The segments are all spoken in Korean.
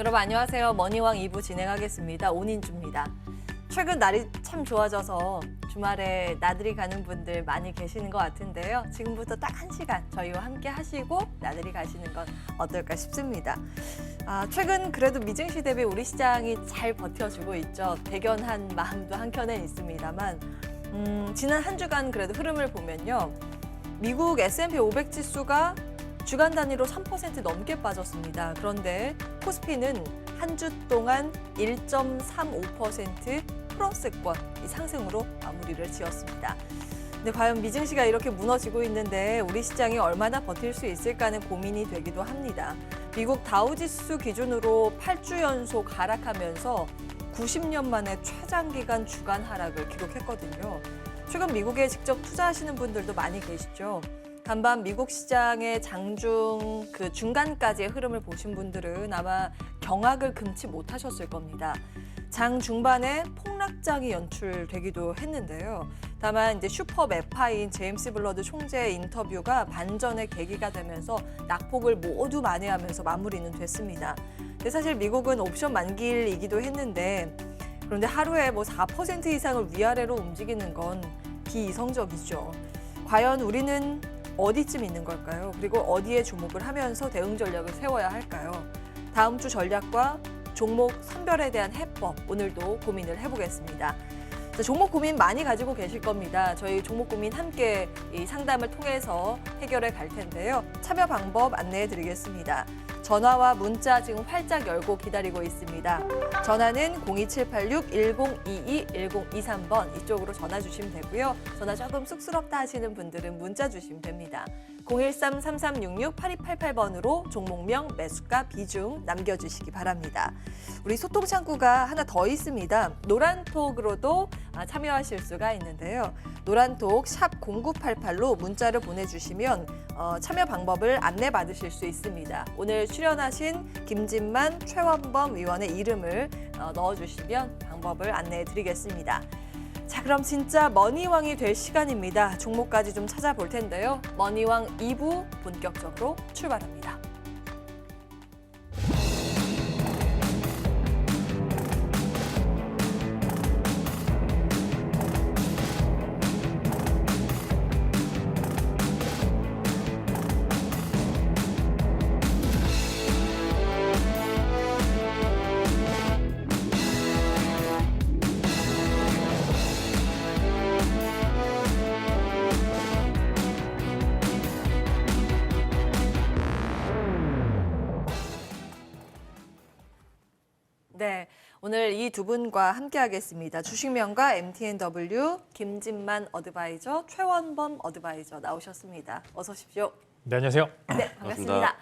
여러분 안녕하세요. 머니왕 2부 진행하겠습니다. 온인주입니다. 최근 날이 참 좋아져서 주말에 나들이 가는 분들 많이 계시는 것 같은데요. 지금부터 딱 1시간 저희와 함께 하시고 나들이 가시는 건 어떨까 싶습니다. 최근 그래도 미증시 대비 우리 시장이 잘 버텨주고 있죠. 대견한 마음도 한켠엔 있습니다만 지난 한 주간 그래도 흐름을 보면요. 미국 S&P 500 지수가 주간 단위로 3% 넘게 빠졌습니다. 그런데 코스피는 한 주 동안 1.35% 플러스권 상승으로 마무리를 지었습니다. 근데 과연 미증시가 이렇게 무너지고 있는데 우리 시장이 얼마나 버틸 수 있을까 하는 고민이 되기도 합니다. 미국 다우지수 기준으로 8주 연속 하락하면서 90년 만에 최장기간 주간 하락을 기록했거든요. 최근 미국에 직접 투자하시는 분들도 많이 계시죠. 간밤 미국 시장의 장중 그 중간까지의 흐름을 보신 분들은 아마 경악을 금치 못하셨을 겁니다. 장 중반에 폭락장이 연출되기도 했는데요. 다만 이제 슈퍼 매파인 제임스 블러드 총재의 인터뷰가 반전의 계기가 되면서 낙폭을 모두 만회하면서 마무리는 됐습니다. 근데 사실 미국은 옵션 만기일이기도 했는데 그런데 하루에 4% 이상을 위아래로 움직이는 건 비이성적이죠. 과연 우리는 어디쯤 있는 걸까요? 그리고 어디에 주목을 하면서 대응 전략을 세워야 할까요? 다음 주 전략과 종목 선별에 대한 해법, 오늘도 고민을 해보겠습니다. 종목 고민 많이 가지고 계실 겁니다. 저희 종목 고민 함께 이 상담을 통해서 해결해 갈 텐데요. 참여 방법 안내해 드리겠습니다. 전화와 문자 지금 활짝 열고 기다리고 있습니다. 전화는 02786-1022-1023번 이쪽으로 전화 주시면 되고요. 전화 조금 쑥스럽다 하시는 분들은 문자 주시면 됩니다. 013-3366-8288번으로 종목명, 매수가, 비중 남겨주시기 바랍니다. 우리 소통 창구가 하나 더 있습니다. 노란톡으로도 참여하실 수가 있는데요. 노란톡 샵 0988로 문자를 보내주시면 참여 방법을 안내받으실 수 있습니다. 오늘 출연하신 김진만 최원범 위원의 이름을 넣어주시면 방법을 안내해드리겠습니다. 자, 그럼 진짜 머니왕이 될 시간입니다. 종목까지 좀 찾아볼 텐데요. 머니왕 2부 본격적으로 출발합니다. 네, 오늘 이 두 분과 함께하겠습니다. 주식명가 MTNW 김진만 어드바이저, 최원범 어드바이저 나오셨습니다. 어서 오십시오. 네, 안녕하세요. 네, 반갑습니다.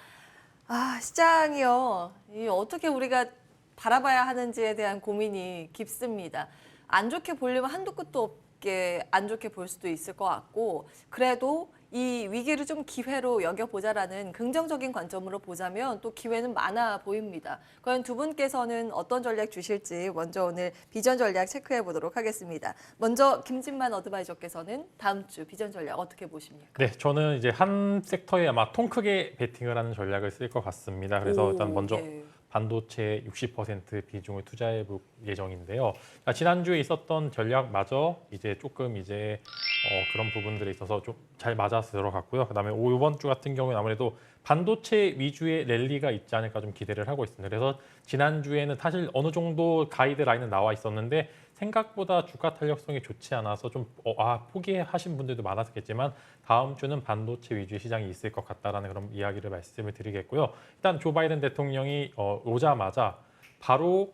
시장이요. 어떻게 우리가 바라봐야 하는지에 대한 고민이 깊습니다. 안 좋게 보려면 한도 끝도 없게 안 좋게 볼 수도 있을 것 같고 그래도 이 위기를 좀 기회로 여겨보자라는 긍정적인 관점으로 보자면 또 기회는 많아 보입니다. 과연 두 분께서는 어떤 전략 주실지 먼저 오늘 비전 전략 체크해 보도록 하겠습니다. 먼저 김진만 어드바이저께서는 다음 주 비전 전략 어떻게 보십니까? 네, 저는 이제 한 섹터에 아마 통 크게 베팅을 하는 전략을 쓸 것 같습니다. 그래서 일단 먼저 네. 반도체 60% 비중을 투자해 볼 예정인데요. 지난주에 있었던 전략마저 이제 조금 그런 부분들에 있어서 좀 잘 맞아서 들어갔고요. 그다음에 이번 주 같은 경우는 아무래도 반도체 위주의 랠리가 있지 않을까 좀 기대를 하고 있습니다. 그래서 지난주에는 사실 어느 정도 가이드 라인은 나와 있었는데 생각보다 주가 탄력성이 좋지 않아서 좀 포기하신 분들도 많았겠지만 다음 주는 반도체 위주의 시장이 있을 것 같다라는 그런 이야기를 말씀을 드리겠고요. 일단 조 바이든 대통령이 오자마자 바로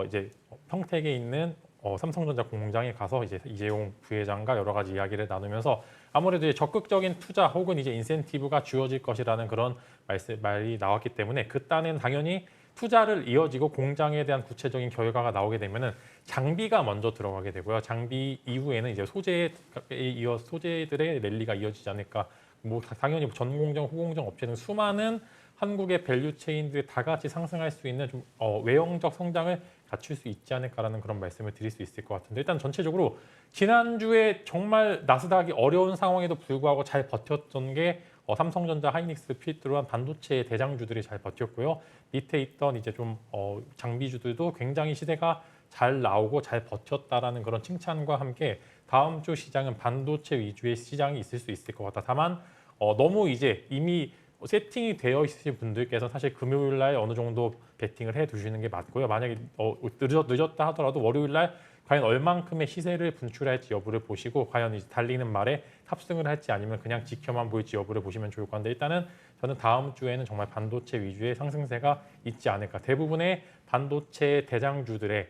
이제 평택에 있는 삼성전자 공장에 가서 이제 이재용 부회장과 여러 가지 이야기를 나누면서 아무래도 이제 적극적인 투자 혹은 이제 인센티브가 주어질 것이라는 그런 말이 나왔기 때문에 그 딴엔 당연히 투자를 이어지고 공장에 대한 구체적인 결과가 나오게 되면은 장비가 먼저 들어가게 되고요. 장비 이후에는 이제 소재들의 랠리가 이어지지 않을까. 당연히 전 공정, 후공정 업체는 수많은 한국의 밸류 체인들이 다 같이 상승할 수 있는 좀 외형적 성장을 갖출 수 있지 않을까라는 그런 말씀을 드릴 수 있을 것 같은데 일단 전체적으로 지난주에 정말 나스닥이 어려운 상황에도 불구하고 잘 버텼던 게 삼성전자, 하이닉스 필두로 한 반도체 대장주들이 잘 버텼고요. 밑에 있던 이제 좀 장비주들도 굉장히 시세가 잘 나오고 잘 버텼다라는 그런 칭찬과 함께 다음 주 시장은 반도체 위주의 시장이 있을 수 있을 것 같다. 다만 너무 이제 이미 세팅이 되어 있으신 분들께서 사실 금요일 날 어느 정도 베팅을 해 두시는 게 맞고요. 만약에 늦었다 하더라도 월요일 날 과연 얼만큼의 시세를 분출할지 여부를 보시고 과연 이제 달리는 말에 탑승을 할지 아니면 그냥 지켜만 보일지 여부를 보시면 좋을 건데 일단은 저는 다음 주에는 정말 반도체 위주의 상승세가 있지 않을까. 대부분의 반도체 대장주들의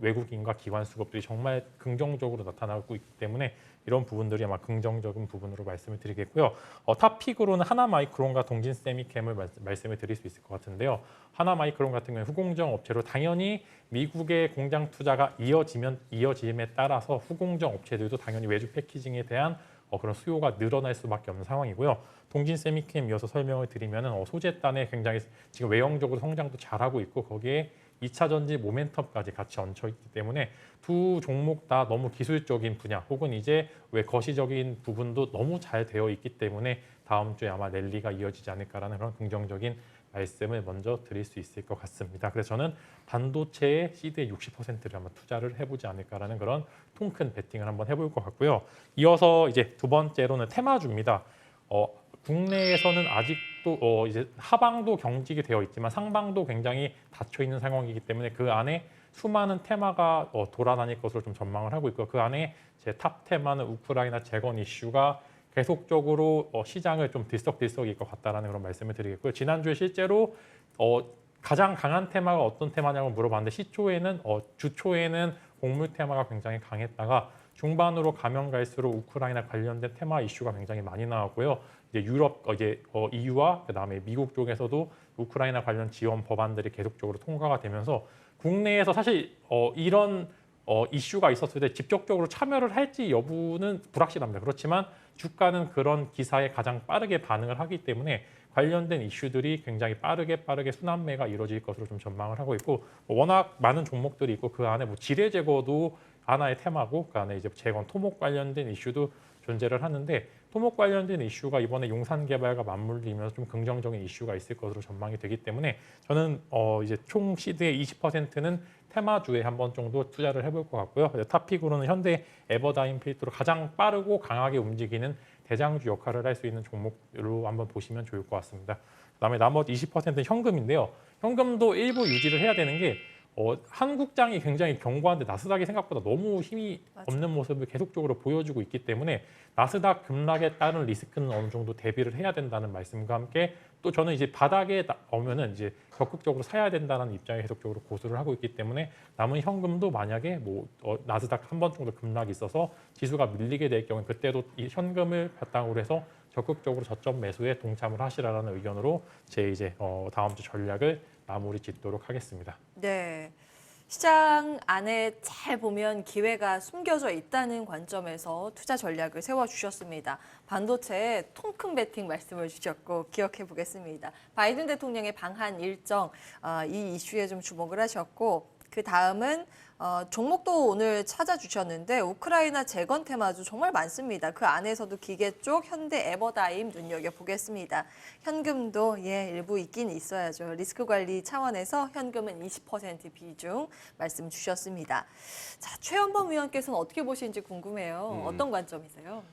외국인과 기관 수급들이 정말 긍정적으로 나타나고 있기 때문에 이런 부분들이 아마 긍정적인 부분으로 말씀을 드리겠고요. 탑픽으로는 하나마이크론과 동진세미캠을 말씀을 드릴 수 있을 것 같은데요. 하나마이크론 같은 경우는 후공정 업체로 당연히 미국의 공장 투자가 이어짐에 따라서 후공정 업체들도 당연히 외주 패키징에 대한 그런 수요가 늘어날 수밖에 없는 상황이고요. 동진세미캠 이어서 설명을 드리면 소재단에 굉장히 지금 외형적으로 성장도 잘하고 있고 거기에 2차 전지 모멘텀까지 같이 얹혀 있기 때문에 두 종목 다 너무 기술적인 분야 혹은 이제 왜 거시적인 부분도 너무 잘 되어 있기 때문에 다음 주에 아마 랠리가 이어지지 않을까라는 그런 긍정적인 말씀을 먼저 드릴 수 있을 것 같습니다. 그래서 저는 반도체의 시드의 60%를 한번 투자를 해보지 않을까라는 그런 통큰 베팅을 한번 해볼 것 같고요. 이어서 이제 두 번째로는 테마주입니다. 국내에서는 아직도 이제 하방도 경직이 되어 있지만 상방도 굉장히 닫혀 있는 상황이기 때문에 그 안에 수많은 테마가 돌아다닐 것으로 좀 전망을 하고 있고 그 안에 제 탑 테마는 우크라이나 재건 이슈가 계속적으로 시장을 좀 들썩들썩일 것 같다라는 그런 말씀을 드리겠고요. 지난주에 실제로 가장 강한 테마가 어떤 테마냐고 물어봤는데 주초에는 곡물 테마가 굉장히 강했다가 중반으로 가면 갈수록 우크라이나 관련된 테마 이슈가 굉장히 많이 나왔고요. 이제 유럽 EU와 그다음에 미국 쪽에서도 우크라이나 관련 지원 법안들이 계속적으로 통과가 되면서 국내에서 사실 이런 이슈가 있었을 때 직접적으로 참여를 할지 여부는 불확실합니다. 그렇지만 주가는 그런 기사에 가장 빠르게 반응을 하기 때문에 관련된 이슈들이 굉장히 빠르게 순환매가 이루어질 것으로 좀 전망을 하고 있고 워낙 많은 종목들이 있고 그 안에 지뢰 제거도 하나의 테마고 그 안에 이제 재건 토목 관련된 이슈도 존재를 하는데 토목 관련된 이슈가 이번에 용산 개발과 맞물리면서 좀 긍정적인 이슈가 있을 것으로 전망이 되기 때문에 저는 이제 총 시드의 20%는 테마주에 한 번 정도 투자를 해볼 것 같고요. 탑픽으로는 현대 에버다임 필두로 가장 빠르고 강하게 움직이는 대장주 역할을 할 수 있는 종목으로 한번 보시면 좋을 것 같습니다. 그다음에 나머지 20%는 현금인데요. 현금도 일부 유지를 해야 되는 게 한국장이 굉장히 견고한데 나스닥이 생각보다 너무 힘이 없는 모습을 계속적으로 보여주고 있기 때문에 나스닥 급락에 따른 리스크는 어느 정도 대비를 해야 된다는 말씀과 함께 또 저는 이제 바닥에 오면은 이제 적극적으로 사야 된다는 입장에 계속적으로 고수를 하고 있기 때문에 남은 현금도 만약에 나스닥 한 번 정도 급락이 있어서 지수가 밀리게 될 경우에 그때도 이 현금을 바탕으로 해서 적극적으로 저점 매수에 동참을 하시라는 의견으로 제 이제 다음 주 전략을 마무리 짓도록 하겠습니다. 네. 시장 안에 잘 보면 기회가 숨겨져 있다는 관점에서 투자 전략을 세워주셨습니다. 반도체에 통큰 베팅 말씀을 주셨고 기억해 보겠습니다. 바이든 대통령의 방한 일정, 이 이슈에 좀 주목을 하셨고 그 다음은 종목도 오늘 찾아주셨는데 우크라이나 재건 테마주 정말 많습니다. 그 안에서도 기계 쪽 현대 에버다임 눈여겨보겠습니다. 현금도 일부 있긴 있어야죠. 리스크 관리 차원에서 현금은 20% 비중 말씀 주셨습니다. 자, 최현범 위원께서는 어떻게 보시는지 궁금해요. 어떤 관점이세요?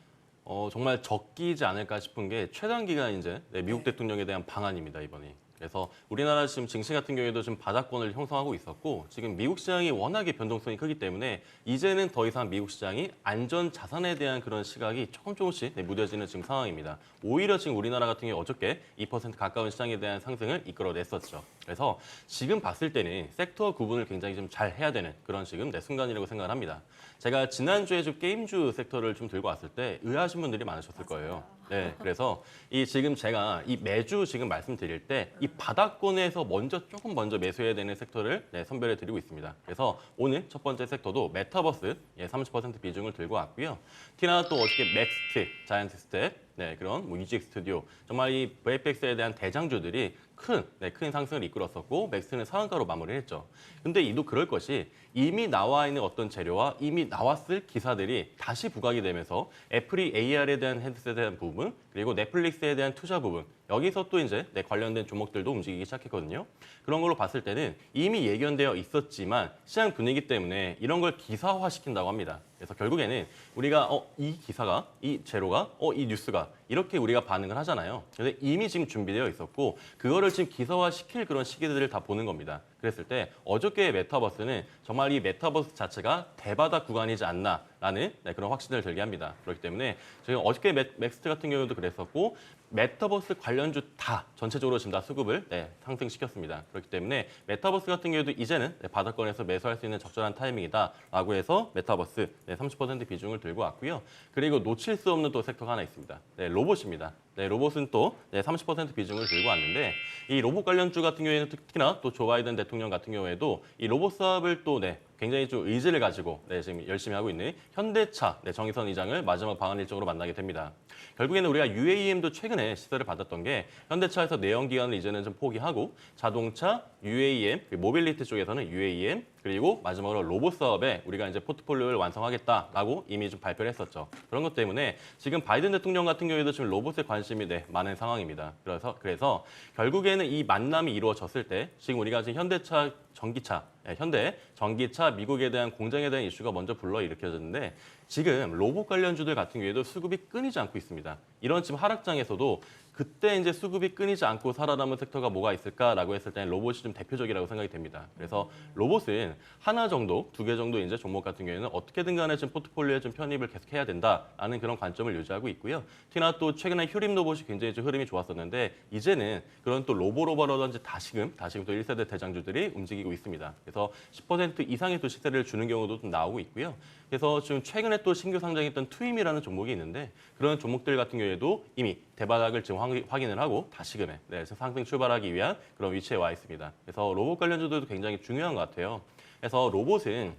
정말 적기지 않을까 싶은 게 최단 기간 이제 미국 대통령에 대한 방안입니다, 이번에. 그래서 우리나라 지금 증시 같은 경우에도 좀 바닥권을 형성하고 있었고 지금 미국 시장이 워낙에 변동성이 크기 때문에 이제는 더 이상 미국 시장이 안전 자산에 대한 그런 시각이 조금씩 무뎌지는 지금 상황입니다. 오히려 지금 우리나라 같은 경우 어저께 2% 가까운 시장에 대한 상승을 이끌어냈었죠. 그래서 지금 봤을 때는 섹터 구분을 굉장히 좀 잘 해야 되는 그런 지금 순간이라고 생각을 합니다. 제가 지난주에 좀 게임주 섹터를 좀 들고 왔을 때 의아하신 분들이 많으셨을 거예요. 네, 그래서 지금 제가 매주 지금 말씀드릴 때 이 바닥권에서 조금 먼저 매수해야 되는 섹터를 선별해 드리고 있습니다. 그래서 오늘 첫 번째 섹터도 메타버스 30% 비중을 들고 왔고요. 티나 또 어저께 맥스트, 자이언트 스텝, 그런 UGX 스튜디오 정말 이 VFX에 대한 대장주들이 큰 상승을 이끌었었고 맥스는 상한가로 마무리했죠. 근데 이도 그럴 것이 이미 나와 있는 어떤 재료와 이미 나왔을 기사들이 다시 부각이 되면서 애플이 AR에 대한 헤드셋에 대한 부분 그리고 넷플릭스에 대한 투자 부분 여기서 또 이제 관련된 종목들도 움직이기 시작했거든요. 그런 걸로 봤을 때는 이미 예견되어 있었지만 시장 분위기 때문에 이런 걸 기사화시킨다고 합니다. 그래서 결국에는 우리가 이 기사가, 이 재료가, 이 뉴스가 이렇게 우리가 반응을 하잖아요. 근데 이미 지금 준비되어 있었고 그거를 지금 기사화시킬 그런 시기들을 다 보는 겁니다. 그랬을 때 어저께의 메타버스는 정말 이 메타버스 자체가 대바닥 구간이지 않나라는 그런 확신을 들게 합니다. 그렇기 때문에 저희가 어저께 맥스트 같은 경우도 그랬었고 메타버스 관련주 다 전체적으로 지금 다 수급을 상승시켰습니다. 그렇기 때문에 메타버스 같은 경우도 이제는 바닥권에서 매수할 수 있는 적절한 타이밍이다라고 해서 메타버스 30% 비중을 들고 왔고요. 그리고 놓칠 수 없는 또 섹터가 하나 있습니다. 로봇입니다. 로봇은 또 30% 비중을 들고 왔는데 이 로봇 관련주 같은 경우에는 특히나 또 조 바이든 대통령 같은 경우에도 이 로봇 사업을 또 굉장히 좀 의지를 가지고 지금 열심히 하고 있는 현대차 정의선 이장을 마지막 방한 일정으로 만나게 됩니다. 결국에는 우리가 UAM도 최근에 시세를 받았던 게 현대차에서 내연기관을 이제는 좀 포기하고 자동차, UAM, 모빌리티 쪽에서는 UAM 그리고 마지막으로 로봇 사업에 우리가 이제 포트폴리오를 완성하겠다라고 이미 좀 발표를 했었죠. 그런 것 때문에 지금 바이든 대통령 같은 경우에도 지금 로봇에 관심이 많은 상황입니다. 그래서 결국에는 이 만남이 이루어졌을 때 지금 우리가 지금 현대차 전기차, 현대 전기차 미국에 대한 공장에 대한 이슈가 먼저 불러일으켜졌는데 지금 로봇 관련주들 같은 경우에도 수급이 끊이지 않고 있습니다. 이런 지금 하락장에서도 그때 이제 수급이 끊이지 않고 살아남은 섹터가 뭐가 있을까라고 했을 때는 로봇이 좀 대표적이라고 생각이 됩니다. 그래서 로봇은 하나 정도, 두 개 정도 이제 종목 같은 경우에는 어떻게든 간에 지금 포트폴리오에 좀 편입을 계속해야 된다라는 그런 관점을 유지하고 있고요. 특히나 또 최근에 휴림 로봇이 굉장히 좀 흐름이 좋았었는데 이제는 그런 또 로보로버라든지 다시금 또 1세대 대장주들이 움직이고 있습니다. 그래서 10% 이상의 또 시세를 주는 경우도 좀 나오고 있고요. 그래서 지금 최근에 또 신규 상장했던 투임이라는 종목이 있는데 그런 종목들 같은 경우에도 이미 대바닥을 지금 확인을 하고 다시금에 상승 출발하기 위한 그런 위치에 와 있습니다. 그래서 로봇 관련주들도 굉장히 중요한 것 같아요. 그래서 로봇은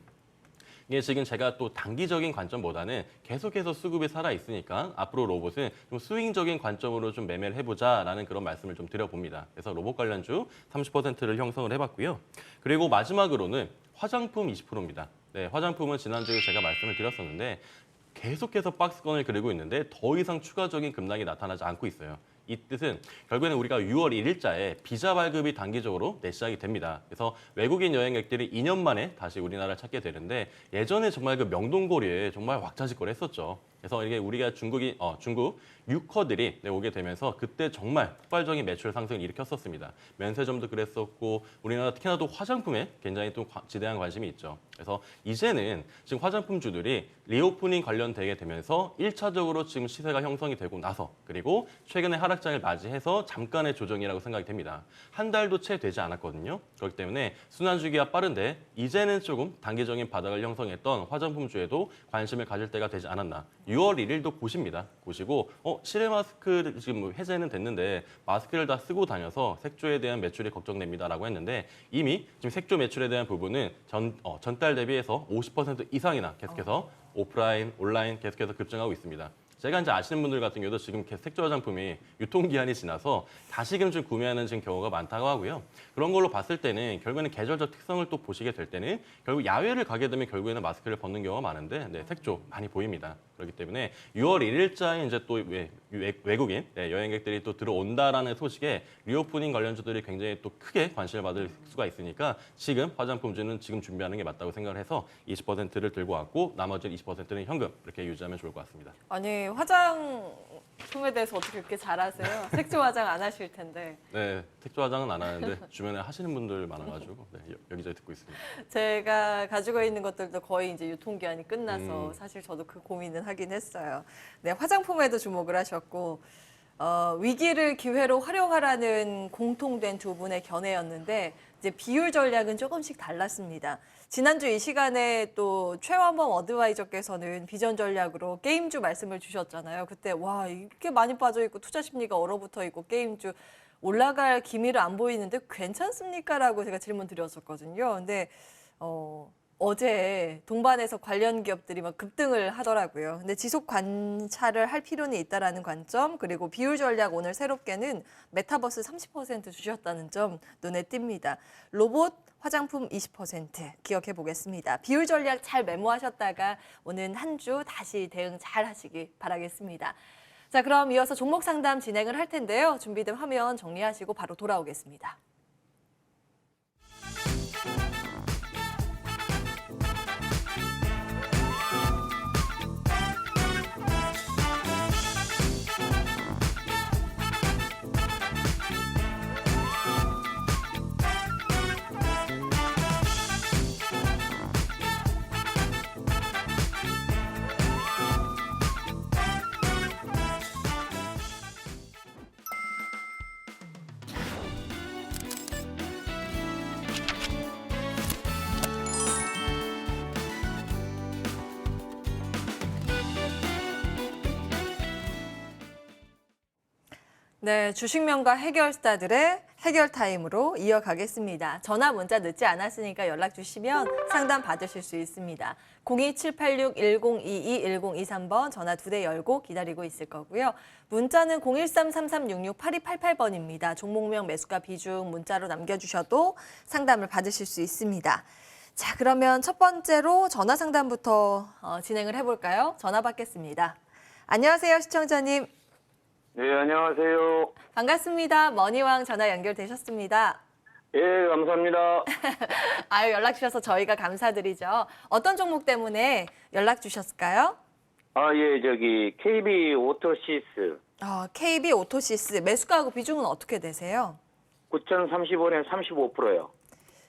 이게 지금 제가 또 단기적인 관점보다는 계속해서 수급이 살아 있으니까 앞으로 로봇은 좀 스윙적인 관점으로 좀 매매를 해보자라는 그런 말씀을 좀 드려봅니다. 그래서 로봇 관련주 30%를 형성을 해봤고요. 그리고 마지막으로는 화장품 20%입니다. 화장품은 지난주에 제가 말씀을 드렸었는데 계속해서 박스권을 그리고 있는데 더 이상 추가적인 급락이 나타나지 않고 있어요. 이 뜻은 결국에는 우리가 6월 1일자에 비자 발급이 단기적으로 시작이 됩니다. 그래서 외국인 여행객들이 2년 만에 다시 우리나라를 찾게 되는데 예전에 정말 그 명동거리에 정말 왁자지껄 했었죠. 그래서 이게 우리가 중국 유커들이 오게 되면서 그때 정말 폭발적인 매출 상승을 일으켰었습니다. 면세점도 그랬었고 우리나라 특히나 또 화장품에 굉장히 또 지대한 관심이 있죠. 그래서 이제는 지금 화장품주들이 리오프닝 관련되게 되면서 1차적으로 지금 시세가 형성이 되고 나서 그리고 최근에 하락장을 맞이해서 잠깐의 조정이라고 생각이 됩니다. 한 달도 채 되지 않았거든요. 그렇기 때문에 순환주기가 빠른데 이제는 조금 단기적인 바닥을 형성했던 화장품주에도 관심을 가질 때가 되지 않았나. 6월 1일도 보십니다. 보시고 실외 마스크 지금 해제는 됐는데 마스크를 다 쓰고 다녀서 색조에 대한 매출이 걱정됩니다라고 했는데 이미 지금 색조 매출에 대한 부분은 전달 대비해서 50% 이상이나 계속해서 오프라인, 온라인 계속해서 급증하고 있습니다. 제가 이제 아시는 분들 같은 경우도 지금 색조 화장품이 유통기한이 지나서 다시금 좀 구매하는 지금 경우가 많다고 하고요. 그런 걸로 봤을 때는 결국에는 계절적 특성을 또 보시게 될 때는 결국 야외를 가게 되면 결국에는 마스크를 벗는 경우가 많은데 색조 많이 보입니다. 그렇기 때문에 6월 1일자에 이제 또 외국인 여행객들이 또 들어온다라는 소식에 리오프닝 관련주들이 굉장히 또 크게 관심을 받을 수가 있으니까 지금 화장품주는 지금 준비하는 게 맞다고 생각을 해서 20%를 들고 왔고 나머지 20%는 현금 이렇게 유지하면 좋을 것 같습니다. 아니 화장품에 대해서 어떻게 그렇게 잘 아세요? 색조 화장 안 하실 텐데. 네, 색조 화장은 안 하는데 주변에 하시는 분들 많아가지고 여기저기 듣고 있습니다. 제가 가지고 있는 것들도 거의 이제 유통기한이 끝나서 사실 저도 그 고민은 하긴 했어요. 네, 화장품에도 주목을 하셨고 위기를 기회로 활용하라는 공통된 두 분의 견해였는데 이제 비율 전략은 조금씩 달랐습니다. 지난주 이 시간에 또 최완범 어드바이저께서는 비전 전략으로 게임주 말씀을 주셨잖아요. 그때 와 이렇게 많이 빠져 있고 투자 심리가 얼어붙어 있고 게임주 올라갈 기미를 안 보이는데 괜찮습니까? 라고 제가 질문 드렸었거든요. 근데 어제 동반해서 관련 기업들이 막 급등을 하더라고요. 근데 지속 관찰을 할 필요는 있다라는 관점, 그리고 비율 전략 오늘 새롭게는 메타버스 30% 주셨다는 점 눈에 띕니다. 로봇, 화장품 20% 기억해 보겠습니다. 비율 전략 잘 메모하셨다가 오는 한 주 다시 대응 잘 하시기 바라겠습니다. 자, 그럼 이어서 종목 상담 진행을 할 텐데요. 준비된 화면 정리하시고 바로 돌아오겠습니다. 네, 주식명가 해결사들의 해결 타임으로 이어가겠습니다. 전화 문자 늦지 않았으니까 연락 주시면 상담 받으실 수 있습니다. 02786-1022-1023번 전화 2대 열고 기다리고 있을 거고요. 문자는 013-3366-8288번입니다. 종목명, 매수가, 비중 문자로 남겨주셔도 상담을 받으실 수 있습니다. 자, 그러면 첫 번째로 전화 상담부터 진행을 해볼까요? 전화 받겠습니다. 안녕하세요, 시청자님. 네, 안녕하세요. 반갑습니다. 머니왕 전화 연결되셨습니다. 예, 감사합니다. 아유, 연락 주셔서 저희가 감사드리죠. 어떤 종목 때문에 연락 주셨을까요? 예, KB 오토시스 KB 오토시스 매수가하고 비중은 어떻게 되세요? 9,030원에 35%요.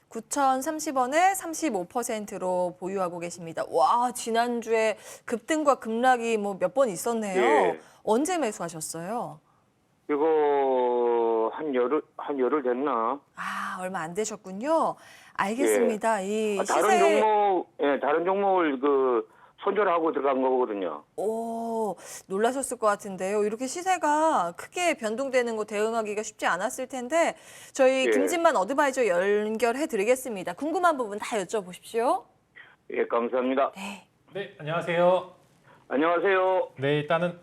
9,030원에 35%로 보유하고 계십니다. 와, 지난주에 급등과 급락이 뭐 몇 번 있었네요. 예. 언제 매수하셨어요? 이거 한 열흘 됐나? 얼마 안 되셨군요. 알겠습니다. 이 다른 종목을 손절하고 들어간 거거든요. 오, 놀라셨을 것 같은데요. 이렇게 시세가 크게 변동되는 거 대응하기가 쉽지 않았을 텐데 저희 예. 김진만 어드바이저 연결해 드리겠습니다. 궁금한 부분 다 여쭤보십시오. 예, 감사합니다. 네. 네, 안녕하세요. 안녕하세요. 네, 일단은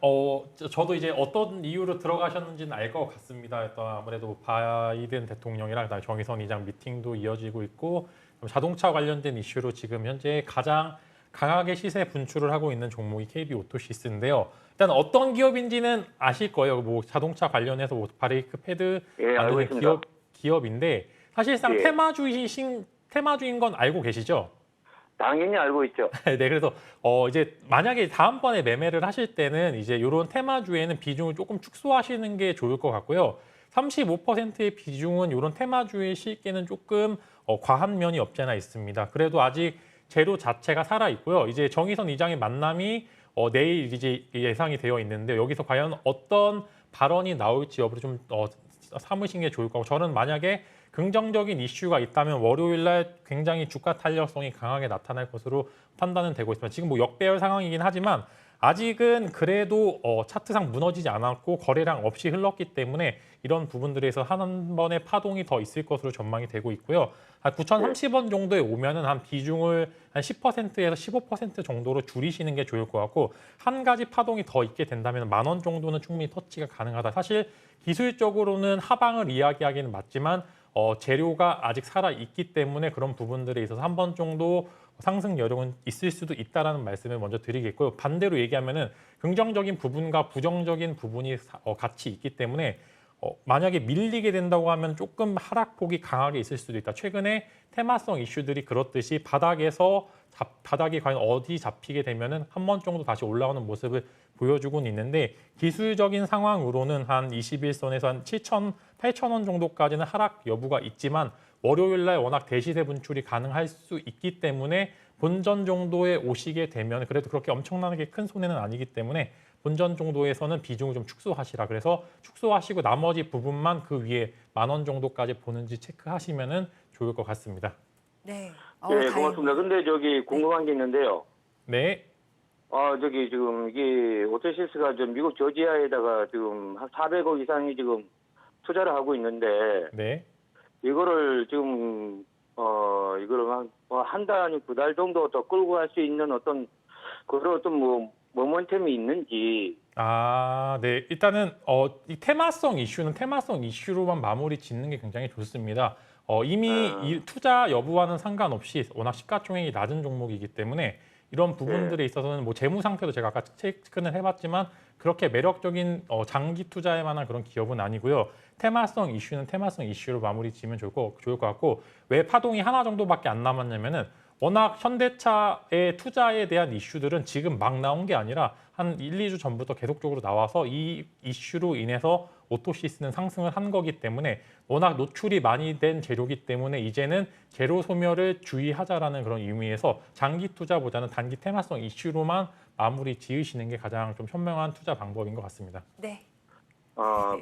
저도 이제 어떤 이유로 들어가셨는지는 알 것 같습니다. 일단 아무래도 바이든 대통령이랑 그다음에 정의선 의장 미팅도 이어지고 있고 자동차 관련된 이슈로 지금 현재 가장 강하게 시세 분출을 하고 있는 종목이 KB 오토시스인데요. 일단 어떤 기업인지는 아실 거예요. 뭐 자동차 관련해서 뭐 브레이크 패드 예, 알고 만드는 있습니다. 기업인데 사실상 예. 테마주인 건 알고 계시죠? 당연히 알고 있죠. 네, 그래서 이제 만약에 다음번에 매매를 하실 때는 이제 이런 테마주에는 비중을 조금 축소하시는 게 좋을 것 같고요. 35%의 비중은 이런 테마주에 실기는 조금 과한 면이 없지 않아 있습니다. 그래도 아직 재료 자체가 살아 있고요. 이제 정의선 의장의 만남이 내일 이제 예상이 되어 있는데 여기서 과연 어떤 발언이 나올지 여부를 좀 삼으신 게 좋을 거고 저는 만약에 긍정적인 이슈가 있다면 월요일 날 굉장히 주가 탄력성이 강하게 나타날 것으로 판단은 되고 있습니다. 지금 뭐 역배열 상황이긴 하지만 아직은 그래도 차트상 무너지지 않았고 거래량 없이 흘렀기 때문에 이런 부분들에서 한 번의 파동이 더 있을 것으로 전망이 되고 있고요. 한 9,030원 정도에 오면은 한 비중을 한 10%에서 15% 정도로 줄이시는 게 좋을 것 같고 한 가지 파동이 더 있게 된다면 10,000원 정도는 충분히 터치가 가능하다. 사실 기술적으로는 하방을 이야기하기는 맞지만 재료가 아직 살아 있기 때문에 그런 부분들에 있어서 한 번 정도 상승 여력은 있을 수도 있다라는 말씀을 먼저 드리겠고요. 반대로 얘기하면은 긍정적인 부분과 부정적인 부분이 같이 있기 때문에 만약에 밀리게 된다고 하면 조금 하락폭이 강하게 있을 수도 있다. 최근에 테마성 이슈들이 그렇듯이 바닥이 과연 어디 잡히게 되면은 한 번 정도 다시 올라오는 모습을 보여주고는 있는데 기술적인 상황으로는 한 21선에서 한 7,000, 8,000원 정도까지는 하락 여부가 있지만 월요일 날 워낙 대시세 분출이 가능할 수 있기 때문에 본전 정도에 오시게 되면 그래도 그렇게 엄청나게 큰 손해는 아니기 때문에 본전 정도에서는 비중을 좀 축소하시라. 그래서 축소하시고 나머지 부분만 그 위에 10,000원 정도까지 보는지 체크하시면은 좋을 것 같습니다. 네. 예, 고맙습니다. 근데 궁금한 게 있는데요. 네. 지금 이게 오토시스가 미국 조지아에다가 지금 한 400억 이상이 지금 투자를 하고 있는데 네. 이거를 지금 이걸 한 달 아니 9달 정도 더 끌고 갈 수 있는 어떤 그런 어떤 뭐 모멘텀이 있는지. 아, 네. 일단은 이 테마성 이슈는 테마성 이슈로만 마무리 짓는 게 굉장히 좋습니다. 이미 이 투자 여부와는 상관없이 워낙 시가총액이 낮은 종목이기 때문에 이런 부분들에 있어서는 뭐 재무 상태도 제가 아까 체크는 해봤지만 그렇게 매력적인 장기 투자에 만한 그런 기업은 아니고요. 테마성 이슈는 테마성 이슈로 마무리 지으면 좋을 것 같고 왜 파동이 하나 정도밖에 안 남았냐면은 워낙 현대차의 투자에 대한 이슈들은 지금 막 나온 게 아니라 한 1, 2주 전부터 계속적으로 나와서 이 이슈로 인해서 오토시스는 상승을 한 거기 때문에 워낙 노출이 많이 된 재료기 때문에 이제는 재료 소멸을 주의하자라는 그런 의미에서 장기 투자보다는 단기 테마성 이슈로만 마무리 지으시는 게 가장 좀 현명한 투자 방법인 것 같습니다. 네.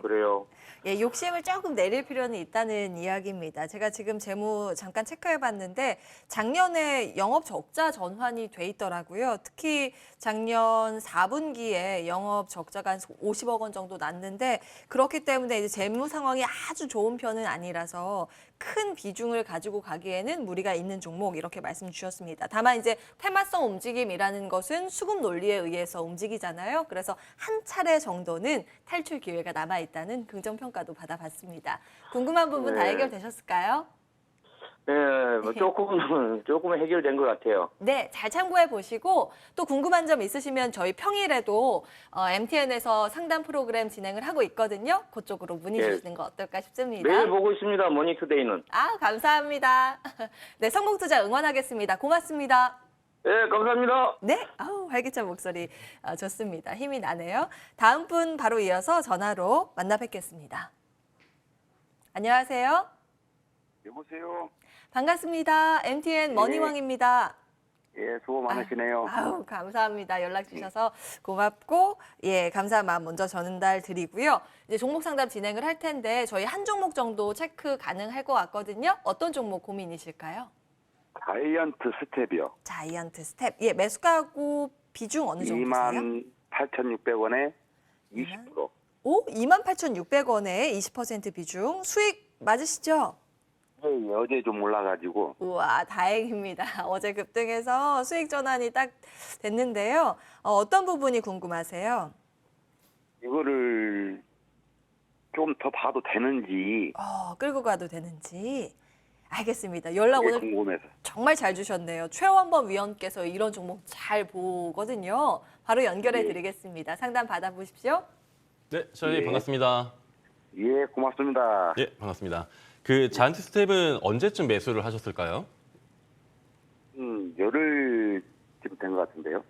그래요. 예, 욕심을 조금 내릴 필요는 있다는 이야기입니다. 제가 지금 재무 잠깐 체크해봤는데 작년에 영업 적자 전환이 돼 있더라고요. 특히 작년 4분기에 영업 적자가 한 50억 원 정도 났는데 그렇기 때문에 이제 재무 상황이 아주 좋은 편은 아니라서 큰 비중을 가지고 가기에는 무리가 있는 종목 이렇게 말씀 주셨습니다. 다만 이제 테마성 움직임이라는 것은 수급 논리에 의해서 움직이잖아요. 그래서 한 차례 정도는 탈출 기회가 남아 있다는 긍정 평가도 받아봤습니다. 궁금한 부분 다 네. 해결되셨을까요? 네, 뭐 조금은 해결된 것 같아요. 네, 잘 참고해 보시고 또 궁금한 점 있으시면 저희 평일에도 MTN에서 상담 프로그램 진행을 하고 있거든요. 그쪽으로 문의 네. 주시는 거 어떨까 싶습니다. 매일 보고 있습니다. 모닝투데이는. 아, 감사합니다. 네, 성공투자 응원하겠습니다. 고맙습니다. 네, 감사합니다. 네, 아우 활기찬 목소리 좋습니다. 힘이 나네요. 다음 분 바로 이어서 전화로 만나 뵙겠습니다. 안녕하세요. 여보세요. 반갑습니다. MTN 머니왕입니다. 예, 수고 많으시네요. 아우 감사합니다. 연락 주셔서 고맙고 예 감사한 마음 먼저 전달 드리고요. 이제 종목 상담 진행을 할 텐데 저희 한 종목 정도 체크 가능할 것 같거든요. 어떤 종목 고민이실까요? 자이언트 스텝이요. 자이언트 스텝. 예 매수가고 비중 어느 정도 되세요? 28,600원에 20%. 오 28,600원에 20% 비중. 수익 맞으시죠? 예, 어제 좀 올라가지고 우와 다행입니다. 어제 급등해서 수익 전환이 딱 됐는데요. 어떤 부분이 궁금하세요? 이거를 좀 더 봐도 되는지 끌고 가도 되는지. 알겠습니다. 연락 그게 오늘 궁금해서. 정말 잘 주셨네요. 최원범 위원께서 이런 종목 잘 보거든요. 바로 연결해 드리겠습니다. 상담 받아보십시오. 네, 저희 예. 반갑습니다. 예, 고맙습니다. 예, 반갑습니다. 그 자이언트 스텝은 언제쯤 매수를 하셨을까요? 열흘쯤 된 것 같은데요.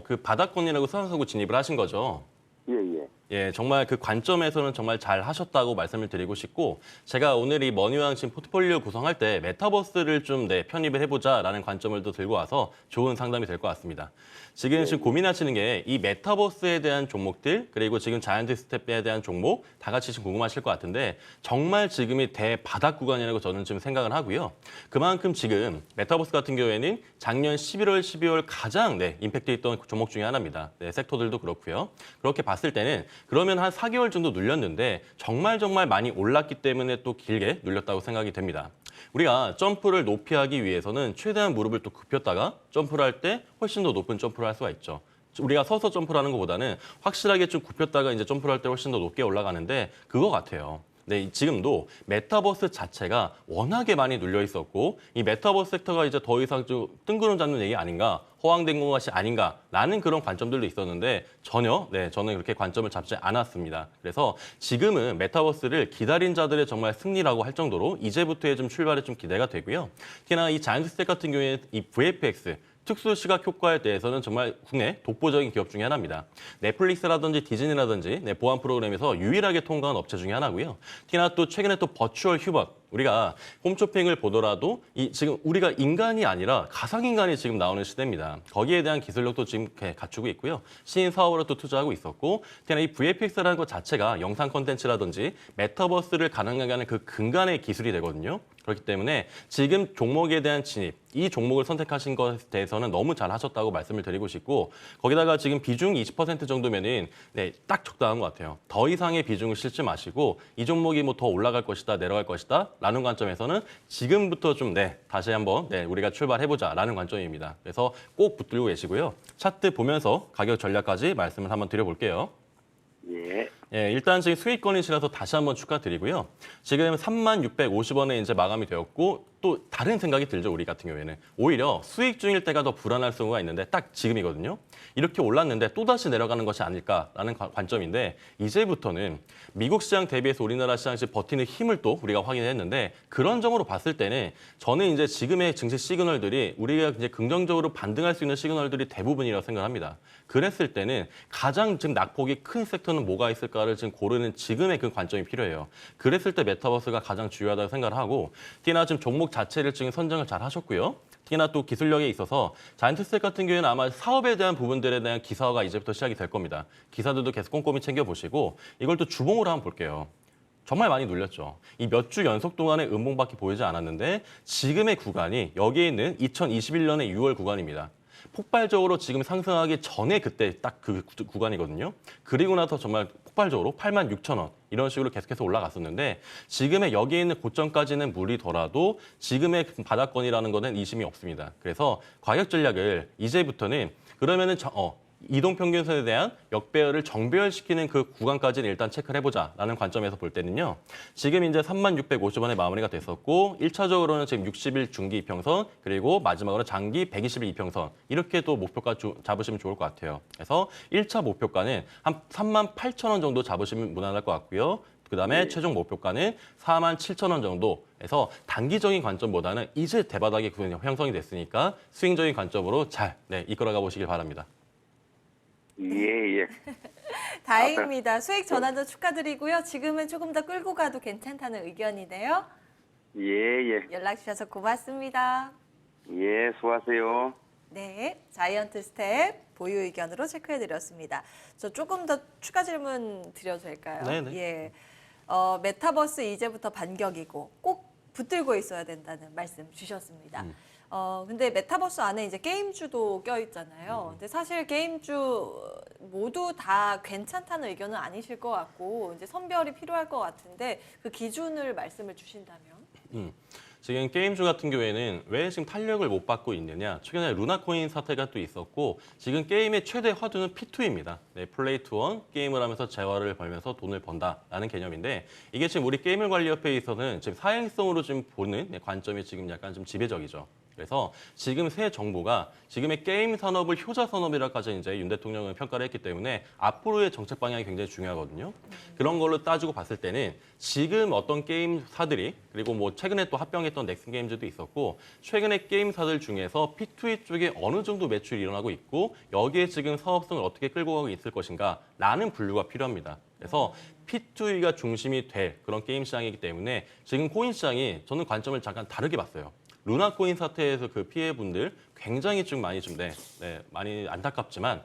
그 바닥권이라고 생각하고 진입을 하신 거죠? 예, 예. 예, 정말 그 관점에서는 정말 잘 하셨다고 말씀을 드리고 싶고 제가 오늘 이 머니왕 지금 포트폴리오 구성할 때 메타버스를 좀 편입을 해보자라는 관점을 또 들고 와서 좋은 상담이 될 것 같습니다. 지금 고민하시는 게 이 메타버스에 대한 종목들 그리고 지금 자이언트 스텝에 대한 종목 다 같이 지금 궁금하실 것 같은데 정말 지금이 대바닥 구간이라고 저는 지금 생각을 하고요. 그만큼 지금 메타버스 같은 경우에는 작년 11월, 12월 가장 임팩트 있던 종목 중에 하나입니다. 섹터들도 그렇고요. 그렇게 봤을 때는 그러면 한 4개월 정도 눌렸는데 정말 많이 올랐기 때문에 또 길게 눌렸다고 생각이 됩니다. 우리가 점프를 높이 하기 위해서는 최대한 무릎을 또 굽혔다가 점프를 할 때 훨씬 더 높은 점프를 할 수가 있죠. 우리가 서서 점프를 하는 것보다는 확실하게 좀 굽혔다가 이제 점프를 할 때 훨씬 더 높게 올라가는데 그거 같아요. 네, 지금도 메타버스 자체가 워낙에 많이 눌려 있었고 이 메타버스 섹터가 이제 더 이상 좀 뜬구름 잡는 얘기 아닌가, 허황된 것이 아닌가라는 그런 관점들도 있었는데 전혀 저는 그렇게 관점을 잡지 않았습니다. 그래서 지금은 메타버스를 기다린 자들의 정말 승리라고 할 정도로 이제부터의 좀 출발이 좀 기대가 되고요. 특히나 이 자이언트 스텝 같은 경우에 이 VFX 특수 시각 효과에 대해서는 정말 국내 독보적인 기업 중에 하나입니다. 넷플릭스라든지 디즈니라든지 보안 프로그램에서 유일하게 통과한 업체 중에 하나고요. 특히나 또 최근에 또 버추얼 휴먼 우리가 홈쇼핑을 보더라도 지금 우리가 인간이 아니라 가상인간이 지금 나오는 시대입니다. 거기에 대한 기술력도 지금 갖추고 있고요. 신인 사업으로 또 투자하고 있었고 특히나 이 VFX라는 것 자체가 영상 콘텐츠라든지 메타버스를 가능하게 하는 그 근간의 기술이 되거든요. 그렇기 때문에 지금 종목에 대한 진입, 이 종목을 선택하신 것에 대해서는 너무 잘 하셨다고 말씀을 드리고 싶고 거기다가 지금 비중 20% 정도면은 딱 적당한 것 같아요. 더 이상의 비중을 실지 마시고 이 종목이 뭐 더 올라갈 것이다, 내려갈 것이다 라는 관점에서는 지금부터 좀 다시 한번 우리가 출발해보자라는 관점입니다. 그래서 꼭 붙들고 계시고요. 차트 보면서 가격 전략까지 말씀을 한번 드려볼게요. 예. 예, 일단 지금 수익권이시라서 다시 한번 축하드리고요. 지금 3650원에 이제 마감이 되었고 또 다른 생각이 들죠, 우리 같은 경우에는. 오히려 수익 중일 때가 더 불안할 수가 있는데 딱 지금이거든요. 이렇게 올랐는데 또다시 내려가는 것이 아닐까라는 관점인데 이제부터는 미국 시장 대비해서 우리나라 시장이 버티는 힘을 또 우리가 확인했는데 그런 점으로 봤을 때는 저는 이제 지금의 증시 시그널들이 우리가 이제 긍정적으로 반등할 수 있는 시그널들이 대부분이라고 생각합니다. 그랬을 때는 가장 지금 낙폭이 큰 섹터는 뭐가 있을까를 지금 고르는 지금의 그 관점이 필요해요. 그랬을 때 메타버스가 가장 중요하다고 생각을 하고 특히나 지금 종목 자체를 지금 선정을 잘 하셨고요. 특히나 또 기술력에 있어서 자이언트스텝 같은 경우에는 아마 사업에 대한 부분들에 대한 기사화가 이제부터 시작이 될 겁니다. 기사들도 계속 꼼꼼히 챙겨보시고 이걸 또 주봉으로 한번 볼게요. 정말 많이 눌렸죠. 이 몇 주 연속 동안의 음봉밖에 보이지 않았는데 지금의 구간이 여기에 있는 2021년의 6월 구간입니다. 폭발적으로 지금 상승하기 전에 그때 딱 그 구간이거든요. 그리고 나서 정말 폭발적으로 86,000원 이런 식으로 계속해서 올라갔었는데 지금의 여기에 있는 고점까지는 무리더라도 지금의 바닥권이라는 거는 이심이 없습니다. 그래서 가격 전략을 이제부터는 그러면은 이동평균선에 대한 역배열을 정배열시키는 그 구간까지는 일단 체크를 해보자라는 관점에서 볼 때는요. 지금 이제 3650원에 마무리가 됐었고 1차적으로는 지금 60일 중기 이평선 그리고 마지막으로 장기 120일 이평선 이렇게 또 목표가 잡으시면 좋을 것 같아요. 그래서 1차 목표가는 한 38,000원 정도 잡으시면 무난할 것 같고요. 그다음에 최종 목표가는 47,000원 정도에서 단기적인 관점보다는 이제 대바닥이 형성이 됐으니까 스윙적인 관점으로 잘 이끌어가 보시길 바랍니다. 예. 다행입니다. 수익 전환도 축하드리고요. 지금은 조금 더 끌고 가도 괜찮다는 의견이네요. 예. 연락 주셔서 고맙습니다. 예, 수고하세요. 네, 자이언트 스텝 보유 의견으로 체크해드렸습니다. 저 조금 더 추가 질문 드려도 될까요? 네네. 예, 메타버스 이제부터 반격이고 꼭 붙들고 있어야 된다는 말씀 주셨습니다. 근데 메타버스 안에 이제 게임주도 껴있잖아요. 근데 사실 게임주 모두 다 괜찮다는 의견은 아니실 것 같고 이제 선별이 필요할 것 같은데 그 기준을 말씀을 주신다면? 지금 게임주 같은 경우에는 왜 지금 탄력을 못 받고 있느냐. 최근에 루나코인 사태가 또 있었고 지금 게임의 최대 화두는 P2입니다. 플레이 투 원, 게임을 하면서 재화를 벌면서 돈을 번다라는 개념인데 이게 지금 우리 게임을 관리협회에서는 지금 사행성으로 지금 보는 관점이 지금 약간 좀 지배적이죠. 그래서 지금 새 정부가 지금의 게임 산업을 효자 산업이라까지 이제 윤 대통령은 평가를 했기 때문에 앞으로의 정책 방향이 굉장히 중요하거든요. 그런 걸로 따지고 봤을 때는 지금 어떤 게임사들이 그리고 뭐 최근에 또 합병했던 넥슨 게임즈도 있었고 최근에 게임사들 중에서 P2E 쪽에 어느 정도 매출이 일어나고 있고 여기에 지금 사업성을 어떻게 끌고 가고 있을 것인가라는 분류가 필요합니다. 그래서 P2E가 중심이 될 그런 게임 시장이기 때문에 지금 코인 시장이 저는 관점을 잠깐 다르게 봤어요. 루나코인 사태에서 그 피해분들 굉장히 좀 많이 많이 안타깝지만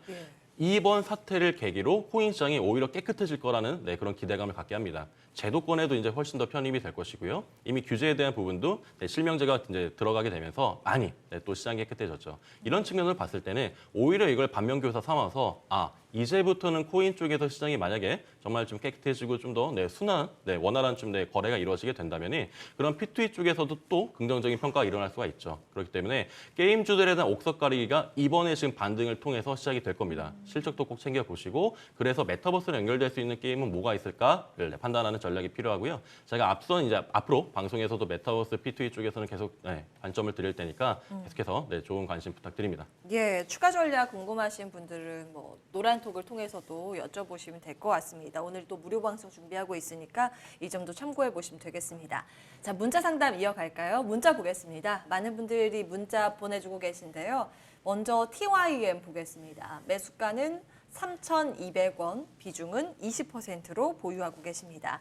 이번 사태를 계기로 코인 시장이 오히려 깨끗해질 거라는 그런 기대감을 갖게 합니다. 제도권에도 이제 훨씬 더 편입이 될 것이고요. 이미 규제에 대한 부분도 실명제가 이제 들어가게 되면서 많이 또 시장이 깨끗해졌죠. 이런 측면을 봤을 때는 오히려 이걸 반면교사 삼아서 이제부터는 코인 쪽에서 시장이 만약에 정말 좀 깨끗해지고 좀 더 순한, 원활한 좀 거래가 이루어지게 된다면은 그런 P2E 쪽에서도 또 긍정적인 평가가 일어날 수가 있죠. 그렇기 때문에 게임주들에 대한 옥석 가리기가 이번에 지금 반등을 통해서 시작이 될 겁니다. 실적도 꼭 챙겨보시고 그래서 메타버스로 연결될 수 있는 게임은 뭐가 있을까를 판단하는 전략이 필요하고요. 제가 앞선 이제 앞으로 방송에서도 메타버스 P2E 쪽에서는 계속 관점을 드릴 테니까 계속해서 좋은 관심 부탁드립니다. 예, 추가 전략 궁금하신 분들은 뭐 노란톡을 통해서도 여쭤보시면 될 것 같습니다. 오늘 또 무료 방송 준비하고 있으니까 이 점도 참고해 보시면 되겠습니다. 자, 문자 상담 이어갈까요? 문자 보겠습니다. 많은 분들이 문자 보내주고 계신데요. 먼저 TYM 보겠습니다. 매수가는 3,200원, 비중은 20%로 보유하고 계십니다.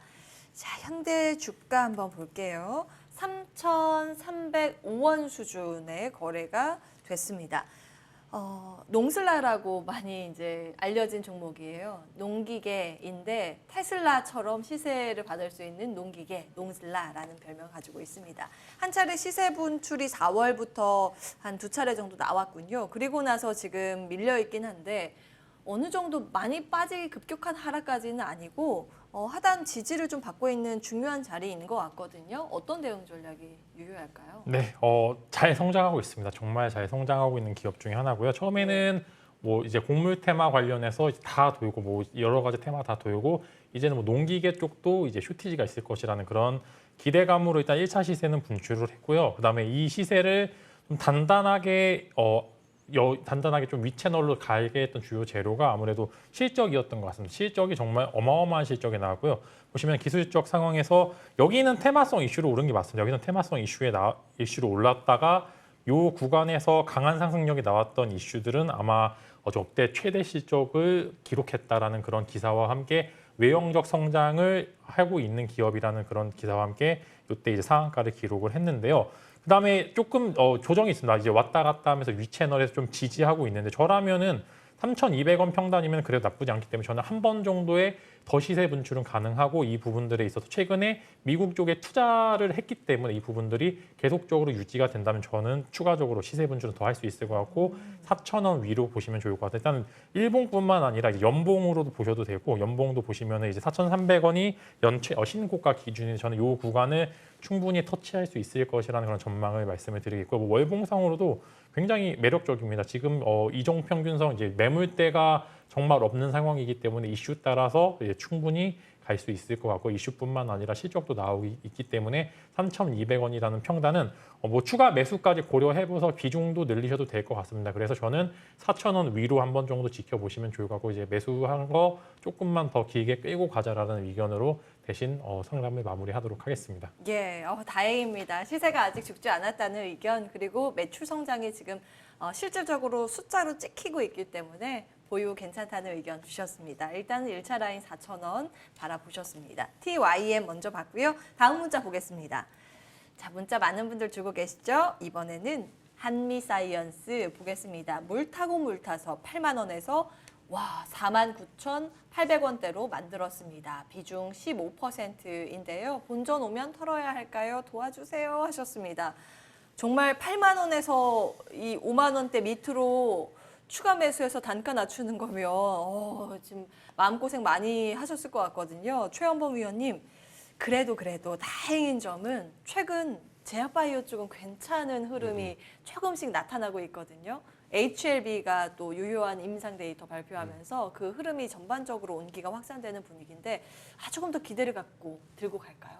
자, 현대 주가 한번 볼게요. 3,305원 수준의 거래가 됐습니다. 농슬라라고 많이 이제 알려진 종목이에요. 농기계인데 테슬라처럼 시세를 받을 수 있는 농기계, 농슬라라는 별명 가지고 있습니다. 한 차례 시세 분출이 4월부터 한 2차례 정도 나왔군요. 그리고 나서 지금 밀려 있긴 한데 어느 정도 많이 급격한 하락까지는 아니고 하단 지지를 좀 받고 있는 중요한 자리인 것 같거든요. 어떤 대응 전략이 유효할까요? 네, 잘 성장하고 있습니다. 정말 잘 성장하고 있는 기업 중에 하나고요. 처음에는 뭐 이제 곡물 테마 관련해서 다 돌고 뭐 여러 가지 테마 다 돌고 이제는 뭐 농기계 쪽도 이제 쇼티지가 있을 것이라는 그런 기대감으로 일단 1차 시세는 분출을 했고요. 그다음에 이 시세를 좀 단단하게 단단하게 좀 윗채널로 가게 했던 주요 재료가 아무래도 실적이었던 것 같습니다. 실적이 정말 어마어마한 실적이 나왔고요. 보시면 기술적 상황에서 여기는 테마성 이슈로 오른 게 맞습니다. 여기는 테마성 이슈로 올랐다가 요 구간에서 강한 상승력이 나왔던 이슈들은 아마 역대 최대 실적을 기록했다라는 그런 기사와 함께 외형적 성장을 하고 있는 기업이라는 그런 기사와 함께 이때 이제 상한가를 기록을 했는데요. 그다음에 조금 조정이 있습니다. 이제 왔다 갔다 하면서 위 채널에서 좀 지지하고 있는데 저라면은 3,200원 평단이면 그래도 나쁘지 않기 때문에 저는 한 번 정도의 더 시세 분출은 가능하고 이 부분들에 있어서 최근에 미국 쪽에 투자를 했기 때문에 이 부분들이 계속적으로 유지가 된다면 저는 추가적으로 시세 분출은 더 할 수 있을 것 같고 4,000원 위로 보시면 좋을 것 같아요. 일단 일봉뿐만 아니라 이제 연봉으로도 보셔도 되고 연봉도 보시면 이제 4,300원이 연체 신고가 기준인 저는 이 구간을 충분히 터치할 수 있을 것이라는 그런 전망을 말씀을 드리겠고 뭐 월봉상으로도 굉장히 매력적입니다. 지금 이종 평균선 이제 매물대가 정말 없는 상황이기 때문에 이슈 따라서 이제 충분히 갈 수 있을 것 같고 이슈뿐만 아니라 실적도 나오고 있기 때문에 3,200원이라는 평단은 뭐 추가 매수까지 고려해보서 비중도 늘리셔도 될 것 같습니다. 그래서 저는 4,000원 위로 한번 정도 지켜보시면 좋을 것 같고 이제 매수한 거 조금만 더 길게 끌고 가자라는 의견으로 대신 상담을 마무리하도록 하겠습니다. 예, 다행입니다. 시세가 아직 죽지 않았다는 의견 그리고 매출 성장이 지금 실질적으로 숫자로 찍히고 있기 때문에 보유 괜찮다는 의견 주셨습니다. 일단은 1차 라인 4,000원 바라보셨습니다. TYM 먼저 봤고요. 다음 문자 보겠습니다. 자, 문자 많은 분들 주고 계시죠? 이번에는 한미사이언스 보겠습니다. 물 타고 물 타서 8만 원에서 49,800원대로 만들었습니다. 비중 15%인데요. 본전 오면 털어야 할까요? 도와주세요 하셨습니다. 정말 8만 원에서 이 5만 원대 밑으로 추가 매수해서 단가 낮추는 거면 지금 마음고생 많이 하셨을 것 같거든요. 최연범 위원님, 그래도 다행인 점은 최근 제약바이오 쪽은 괜찮은 흐름이 조금씩 나타나고 있거든요. HLB가 또 유효한 임상 데이터 발표하면서 그 흐름이 전반적으로 온기가 확산되는 분위기인데 조금 더 기대를 갖고 들고 갈까요?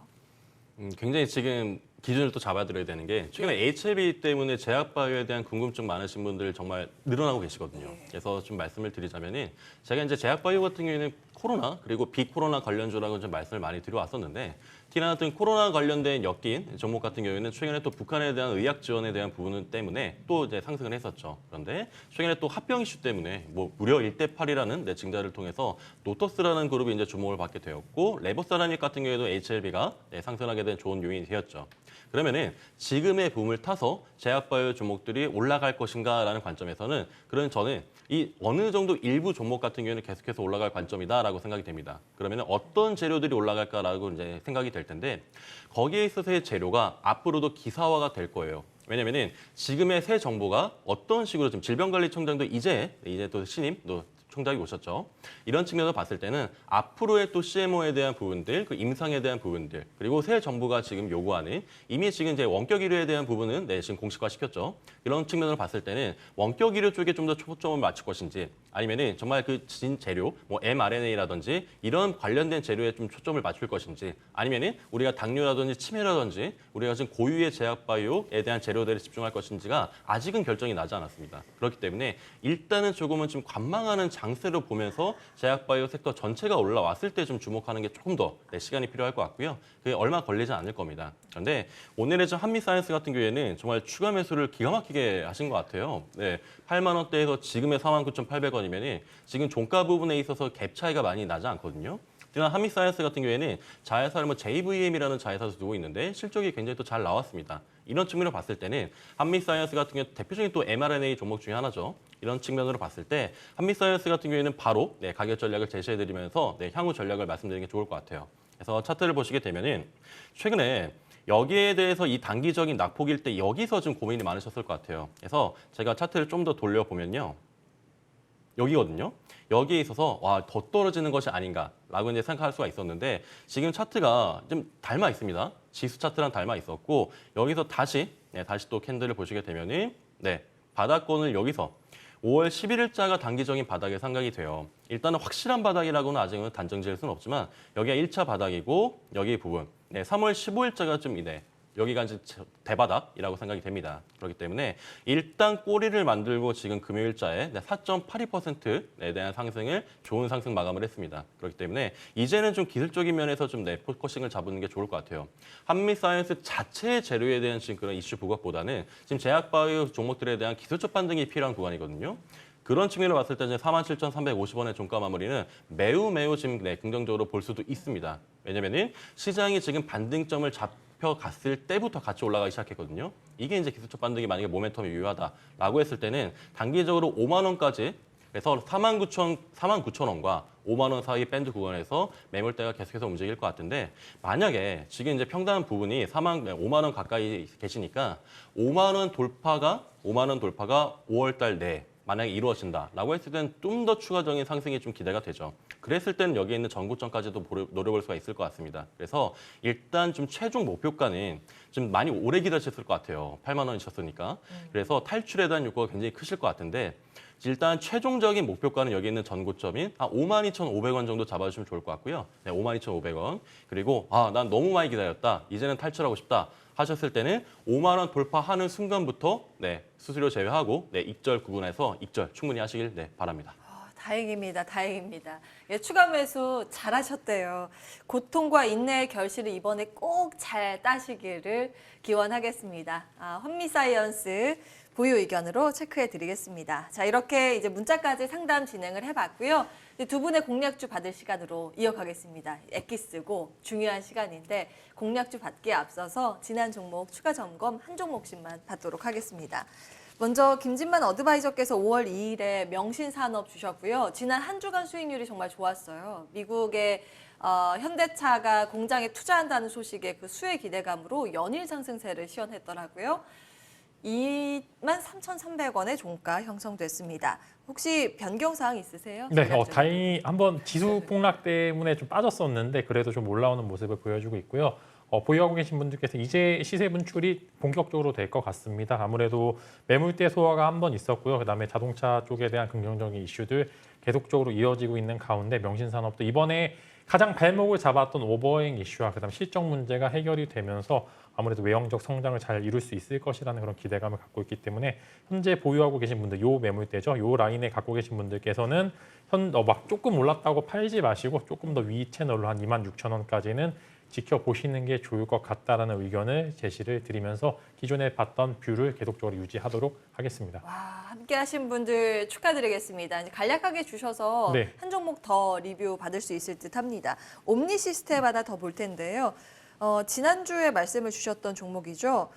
굉장히 지금 기준을 또 잡아드려야 되는 게 최근에 HLB 때문에 제약바이오에 대한 궁금증 많으신 분들 정말 늘어나고 계시거든요. 그래서 좀 말씀을 드리자면은 제가 이제 제약바이오 같은 경우에는 코로나 그리고 비코로나 관련주라고 좀 말씀을 많이 드려왔었는데 특히나 같은 코로나 관련된 엮인 종목 같은 경우에는 최근에 또 북한에 대한 의학 지원에 대한 부분 때문에 또 이제 상승을 했었죠. 그런데 최근에 또 합병 이슈 때문에 뭐 무려 1대8이라는 증자를 통해서 노터스라는 그룹이 이제 주목을 받게 되었고 레버사라닉 같은 경우에도 HLB가 상승하게 된 좋은 요인이 되었죠. 그러면은 지금의 붐을 타서 제약바이오 종목들이 올라갈 것인가라는 관점에서는 그런 저는 이 어느 정도 일부 종목 같은 경우에는 계속해서 올라갈 관점이다라고 생각이 됩니다. 그러면은 어떤 재료들이 올라갈까라고 이제 생각이 될 텐데 거기에 있어서의 재료가 앞으로도 기사화가 될 거예요. 왜냐면은 지금의 새 정부가 어떤 식으로 지금 질병관리청장도 이제 또 신임 또 총장이 오셨죠. 이런 측면으로 봤을 때는 앞으로의 또 CMO에 대한 부분들, 그 임상에 대한 부분들, 그리고 새 정부가 지금 요구하는 이미 지금 이제 원격 의료에 대한 부분은 지금 공식화 시켰죠. 이런 측면으로 봤을 때는 원격 의료 쪽에 좀 더 초점을 맞출 것인지 아니면은 정말 그 진 재료, 뭐 mRNA라든지 이런 관련된 재료에 좀 초점을 맞출 것인지 아니면은 우리가 당뇨라든지 치매라든지 우리가 지금 고유의 제약바이오에 대한 재료들에 집중할 것인지가 아직은 결정이 나지 않았습니다. 그렇기 때문에 일단은 조금은 좀 관망하는 장세로 보면서 제약바이오 섹터 전체가 올라왔을 때 좀 주목하는 게 조금 더 시간이 필요할 것 같고요. 그게 얼마 걸리지 않을 겁니다. 그런데 오늘의 좀 한미사이언스 같은 경우에는 정말 추가 매수를 기가 막히게 하신 것 같아요. 8만 원대에서 지금의 49,800원이면 지금 종가 부분에 있어서 갭 차이가 많이 나지 않거든요. 특히나 한미사이언스 같은 경우에는 자회사를 뭐 JVM이라는 자회사도 두고 있는데 실적이 굉장히 또 잘 나왔습니다. 이런 측면으로 봤을 때는 한미사이언스 같은 경우 대표적인 또 mRNA 종목 중에 하나죠. 이런 측면으로 봤을 때 한미사이언스 같은 경우에는 바로 가격 전략을 제시해드리면서 향후 전략을 말씀드리는 게 좋을 것 같아요. 그래서 차트를 보시게 되면은 최근에 여기에 대해서 이 단기적인 낙폭일 때 여기서 좀 고민이 많으셨을 것 같아요. 그래서 제가 차트를 좀 더 돌려보면요. 여기거든요. 여기에 있어서 와, 더 떨어지는 것이 아닌가라고 이제 생각할 수가 있었는데 지금 차트가 좀 닮아 있습니다. 지수 차트랑 닮아 있었고 여기서 다시 또 캔들을 보시게 되면은 바닥권을 여기서 5월 11일자가 단기적인 바닥에 생각이 돼요. 일단은 확실한 바닥이라고는 아직은 단정 지을 수는 없지만 여기가 1차 바닥이고 여기 부분 3월 15일자가 좀 여기가 이제 대바닥이라고 생각이 됩니다. 그렇기 때문에 일단 꼬리를 만들고 지금 금요일자에 4.82%에 대한 상승을 좋은 상승 마감을 했습니다. 그렇기 때문에 이제는 좀 기술적인 면에서 좀 포커싱을 잡는 게 좋을 것 같아요. 한미사이언스 자체의 재료에 대한 지금 그런 이슈 부각보다는 지금 제약바이오 종목들에 대한 기술적 반등이 필요한 구간이거든요. 그런 측면으로 봤을 때 47,350원의 종가 마무리는 매우 지금 긍정적으로 볼 수도 있습니다. 왜냐면은 시장이 지금 반등점을 잡혀갔을 때부터 같이 올라가기 시작했거든요. 이게 이제 기술적 반등이 만약에 모멘텀이 유효하다라고 했을 때는 단기적으로 5만 원까지 그래서 49,000원과 5만 원 사이 밴드 구간에서 매물대가 계속해서 움직일 것 같은데 만약에 지금 이제 평단 부분이 5만 원 가까이 계시니까 5만 원 돌파가 5월 달 내 만약에 이루어진다라고 했을 때는 좀 더 추가적인 상승이 좀 기대가 되죠. 그랬을 때는 여기에 있는 전고점까지도 노려볼 수가 있을 것 같습니다. 그래서 일단 좀 최종 목표가는 좀 많이 오래 기다리셨을 것 같아요. 8만 원이셨으니까. 그래서 탈출에 대한 욕구가 굉장히 크실 것 같은데 일단 최종적인 목표가는 여기 있는 전고점인 52,500원 정도 잡아주시면 좋을 것 같고요. 52,500원. 그리고 난 너무 많이 기다렸다. 이제는 탈출하고 싶다. 하셨을 때는 5만 원 돌파하는 순간부터 수수료 제외하고 익절 구간에서 익절 충분히 하시길 바랍니다. 다행입니다. 다행입니다. 추가 매수 잘하셨대요. 고통과 인내의 결실을 이번에 꼭 잘 따시기를 기원하겠습니다. 한미사이언스 보유 의견으로 체크해 드리겠습니다. 자, 이렇게 이제 문자까지 상담 진행을 해봤고요. 두 분의 공략주 받을 시간으로 이어가겠습니다. 액기 쓰고 중요한 시간인데 공략주 받기에 앞서서 지난 종목 추가 점검 한 종목씩만 받도록 하겠습니다. 먼저 김진만 어드바이저께서 5월 2일에 명신산업 주셨고요. 지난 한 주간 수익률이 정말 좋았어요. 미국의 현대차가 공장에 투자한다는 소식에 그 수혜 기대감으로 연일 상승세를 시현했더라고요. 23,300원의 종가 형성됐습니다. 혹시 변경사항 있으세요? 네, 다행히 한번 지수 폭락 때문에 좀 빠졌었는데 그래도 좀 올라오는 모습을 보여주고 있고요. 보유하고 계신 분들께서 이제 시세 분출이 본격적으로 될 것 같습니다. 아무래도 매물대 소화가 한 번 있었고요. 그다음에 자동차 쪽에 대한 긍정적인 이슈들 계속적으로 이어지고 있는 가운데 명신산업도 이번에 가장 발목을 잡았던 오버행 이슈와 그다음 실적 문제가 해결이 되면서 아무래도 외형적 성장을 잘 이룰 수 있을 것이라는 그런 기대감을 갖고 있기 때문에 현재 보유하고 계신 분들, 요 매물대죠, 요 라인에 갖고 계신 분들께서는 막 조금 올랐다고 팔지 마시고 조금 더 위 채널로 한 26,000원까지는 지켜보시는 게 좋을 것 같다라는 의견을 제시를 드리면서 기존에 봤던 뷰를 계속적으로 유지하도록 하겠습니다. 와, 함께 하신 분들 축하드리겠습니다. 이제 간략하게 주셔서 한 종목 더 리뷰 받을 수 있을 듯 합니다. 옴니 시스템 하나 더 볼 텐데요. 지난주에 말씀을 주셨던 종목이죠.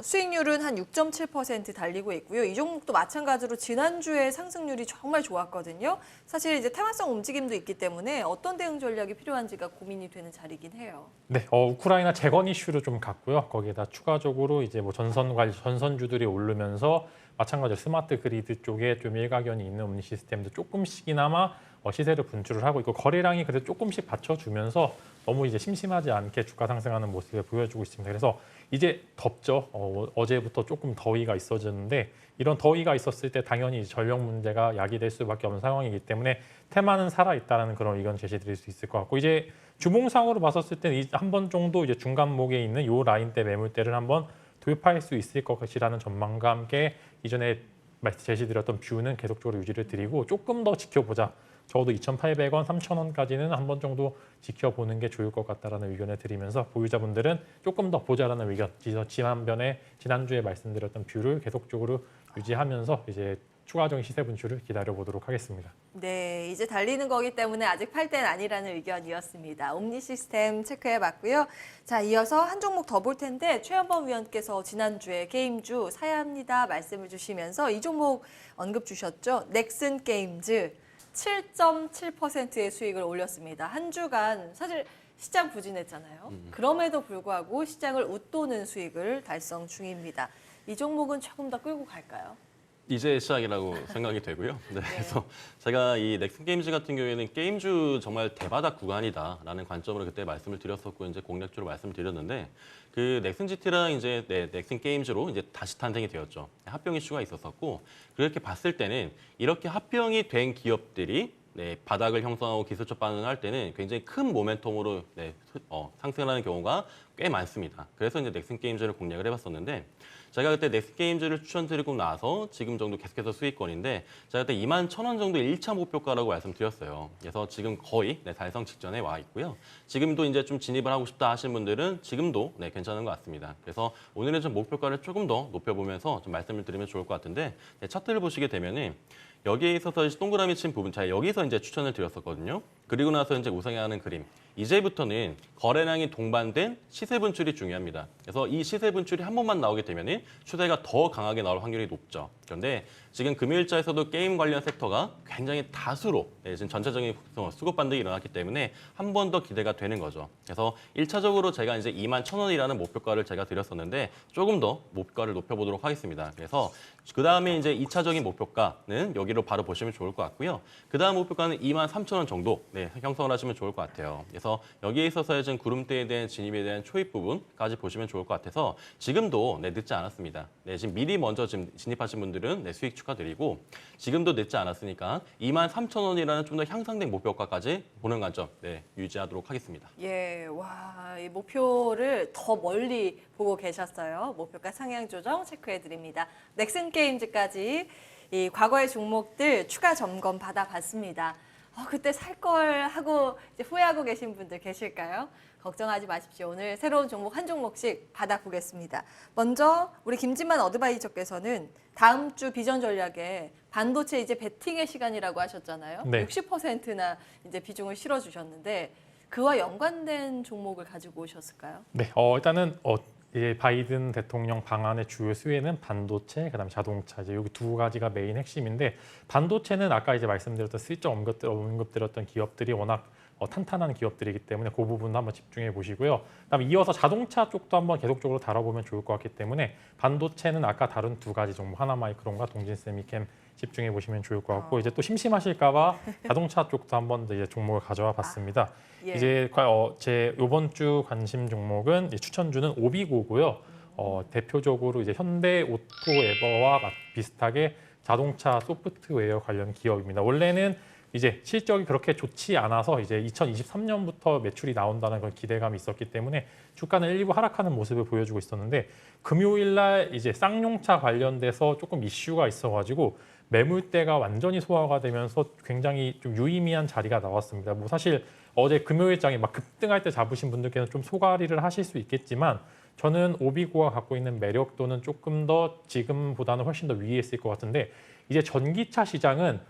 수익률은 한 6.7% 달리고 있고요. 이 종목도 마찬가지로 지난주에 상승률이 정말 좋았거든요. 사실 이제 테마성 움직임도 있기 때문에 어떤 대응 전략이 필요한지가 고민이 되는 자리긴 해요. 네, 우크라이나 재건 이슈를 좀 갖고요. 거기에다 추가적으로 이제 뭐 전선주들이 오르면서 마찬가지로 스마트 그리드 쪽에 좀 일가견이 있는 옴니 시스템도 조금씩이나마 시세를 분출을 하고 있고 거래량이 그래도 조금씩 받쳐주면서 너무 이제 심심하지 않게 주가 상승하는 모습을 보여주고 있습니다. 그래서 이제 덥죠. 어제부터 조금 더위가 있어졌는데 이런 더위가 있었을 때 당연히 전력 문제가 야기될 수밖에 없는 상황이기 때문에 테마는 살아있다는 그런 의견 제시드릴 수 있을 것 같고 이제 주봉상으로 봤었을 때는 한 번 정도 이제 중간목에 있는 요 라인대 매물대를 한번 돌파할 수 있을 것이라는 전망과 함께 이전에 제시드렸던 뷰는 계속적으로 유지를 드리고 조금 더 지켜보자. 적어도 2,800원, 3,000원까지는 한 번 정도 지켜보는 게 좋을 것 같다라는 의견을 드리면서 보유자분들은 조금 더 보자라는 의견, 지난주에 말씀드렸던 뷰를 계속적으로 유지하면서 이제 추가적인 시세 분출을 기다려보도록 하겠습니다. 네, 이제 달리는 거기 때문에 아직 팔 때는 아니라는 의견이었습니다. 옴니 시스템 체크해봤고요. 자, 이어서 한 종목 더 볼 텐데 최현범 위원께서 지난주에 게임주 사야 합니다 말씀을 주시면서 이 종목 언급 주셨죠. 넥슨 게임즈 7.7%의 수익을 올렸습니다. 한 주간 사실 시장 부진했잖아요. 그럼에도 불구하고 시장을 웃도는 수익을 달성 중입니다. 이 종목은 조금 더 끌고 갈까요? 이제 시작이라고 생각이 되고요. 네, 그래서 제가 이 넥슨 게임즈 같은 경우에는 게임주 정말 대바닥 구간이다라는 관점으로 그때 말씀을 드렸었고 이제 공략주로 말씀을 드렸는데 그 넥슨 GT랑 이제 넥슨 게임즈로 이제 다시 탄생이 되었죠. 합병 이슈가 있었었고 그렇게 봤을 때는 이렇게 합병이 된 기업들이 바닥을 형성하고 기술적 반응을 할 때는 굉장히 큰 모멘텀으로 상승하는 경우가 꽤 많습니다. 그래서 이제 넥슨 게임즈를 공략을 해봤었는데 제가 그때 넥슨 게임즈를 추천드리고 나서 지금 정도 계속해서 수익권인데 제가 그때 21,000원 정도 1차 목표가라고 말씀드렸어요. 그래서 지금 거의 달성 직전에 와 있고요. 지금도 이제 좀 진입을 하고 싶다 하시는 분들은 지금도 괜찮은 것 같습니다. 그래서 오늘은 좀 목표가를 조금 더 높여보면서 좀 말씀을 드리면 좋을 것 같은데 차트를 보시게 되면은 여기에 있어서 동그라미 친 부분, 자 여기서 이제 추천을 드렸었거든요. 그리고 나서 이제 우상향하는 그림. 이제부터는 거래량이 동반된 시세 분출이 중요합니다. 그래서 이 시세 분출이 한 번만 나오게 되면 추세가 더 강하게 나올 확률이 높죠. 그런데 지금 금요일자에서도 게임 관련 섹터가 굉장히 다수로 지금 전체적인 수급 반등이 일어났기 때문에 한 번 더 기대가 되는 거죠. 그래서 1차적으로 제가 이제 21,000원이라는 목표가를 제가 드렸었는데 조금 더 목표가를 높여보도록 하겠습니다. 그래서 그 다음에 이제 2차적인 목표가는 여기로 바로 보시면 좋을 것 같고요. 그 다음 목표가는 23,000원 정도 형성을 하시면 좋을 것 같아요. 그래서 여기에 있어서의 지금 구름대에 대한 진입에 대한 초입 부분까지 보시면 좋을 것 같아서 지금도 늦지 않았습니다. 지금 미리 먼저 지금 진입하신 분들은 수익 축하드리고 지금도 늦지 않았으니까 23,000원이라는 좀 더 향상된 목표가까지 보는 관점 유지하도록 하겠습니다. 예, 와, 이 목표를 더 멀리 보고 계셨어요. 목표가 상향 조정 체크해 드립니다. 넥슨 게임즈까지 이 과거의 종목들 추가 점검 받아봤습니다. 그때 살 걸 하고 이제 후회하고 계신 분들 계실까요? 걱정하지 마십시오. 오늘 새로운 종목 한 종목씩 받아보겠습니다. 먼저 우리 김진만 어드바이저께서는 다음 주 비전 전략에 반도체 이제 베팅의 시간이라고 하셨잖아요. 네. 60%나 이제 비중을 실어주셨는데 그와 연관된 종목을 가지고 오셨을까요? 네, 일단은 이제 바이든 대통령 방안의 주요 수혜는 반도체, 그다음에 자동차 이제 여기 두 가지가 메인 핵심인데 반도체는 아까 이제 말씀드렸던 슬쩍 언급드렸던 기업들이 워낙 탄탄한 기업들이기 때문에 그 부분도 한번 집중해 보시고요. 그다음에 이어서 자동차 쪽도 한번 계속적으로 다뤄보면 좋을 것 같기 때문에 반도체는 아까 다룬 두 가지 종목 하나마이크론과 동진세미캠 집중해 보시면 좋을 것 같고 이제 또 심심하실까봐 자동차 쪽도 한번 이제 종목을 가져와 봤습니다. 예. 이제 제 이번 주 관심 종목은 추천주는 오비고고요. 대표적으로 이제 현대 오토에버와 비슷하게 자동차 소프트웨어 관련 기업입니다. 원래는 이제 실적이 그렇게 좋지 않아서 이제 2023년부터 매출이 나온다는 그런 기대감이 있었기 때문에 주가는 일부 하락하는 모습을 보여주고 있었는데 금요일 날 이제 쌍용차 관련돼서 조금 이슈가 있어가지고 매물대가 완전히 소화가 되면서 굉장히 좀 유의미한 자리가 나왔습니다. 뭐 사실 어제 금요일장에 막 급등할 때 잡으신 분들께는 좀 소가리를 하실 수 있겠지만 저는 오비고가 갖고 있는 매력도는 조금 더 지금보다는 훨씬 더 위에 있을 것 같은데 이제 전기차 시장은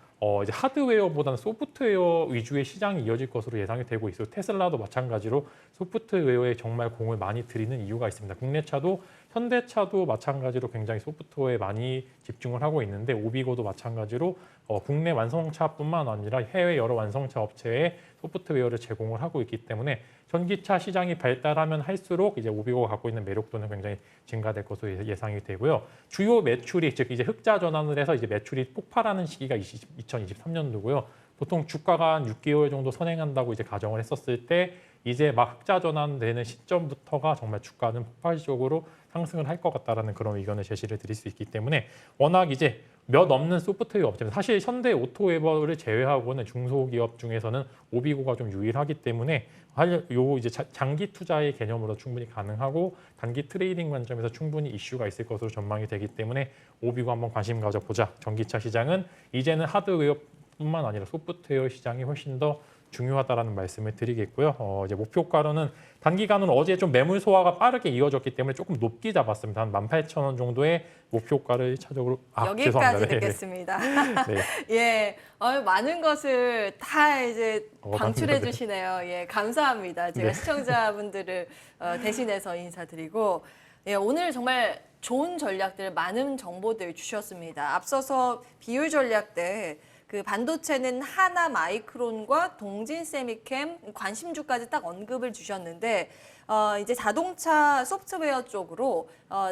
이제 하드웨어보다는 소프트웨어 위주의 시장이 이어질 것으로 예상이 되고 있어요. 테슬라도 마찬가지로 소프트웨어에 정말 공을 많이 들이는 이유가 있습니다. 국내차도 현대차도 마찬가지로 굉장히 소프트웨어에 많이 집중을 하고 있는데 오비고도 마찬가지로 국내 완성차뿐만 아니라 해외 여러 완성차 업체에 소프트웨어를 제공을 하고 있기 때문에 전기차 시장이 발달하면 할수록 이제 오비고가 갖고 있는 매력도는 굉장히 증가될 것으로 예상이 되고요. 주요 매출이 즉 이제 흑자 전환을 해서 이제 매출이 폭발하는 시기가 2023년도고요. 보통 주가가 한 6개월 정도 선행한다고 이제 가정을 했었을 때 이제 막 흑자 전환되는 시점부터가 정말 주가는 폭발적으로 상승을 할 것 같다라는 그런 의견을 제시를 드릴 수 있기 때문에 워낙 이제 몇 없는 소프트웨어 업체 사실 현대 오토웨버를 제외하고는 중소기업 중에서는 오비고가 좀 유일하기 때문에 요 이제 장기 투자의 개념으로 충분히 가능하고 단기 트레이딩 관점에서 충분히 이슈가 있을 것으로 전망이 되기 때문에 오비고 한번 관심 가져보자. 전기차 시장은 이제는 하드웨어뿐만 아니라 소프트웨어 시장이 훨씬 더 중요하다라는 말씀을 드리겠고요. 이제 목표가로는 단기간은 어제 좀 매물 소화가 빠르게 이어졌기 때문에 조금 높게 잡았습니다. 한 18,000원 정도의 목표가를 1차적으로 여기까지 죄송합니다. 듣겠습니다. 네. 예, 많은 것을 다 이제 방출해 감사합니다. 주시네요. 예, 감사합니다. 제가 네. 시청자분들을 대신해서 인사드리고 예, 오늘 정말 좋은 전략들, 많은 정보들 주셨습니다. 앞서서 비율 전략 때 그 반도체는 하나 마이크론과 동진 세미캠 관심주까지 딱 언급을 주셨는데 이제 자동차 소프트웨어 쪽으로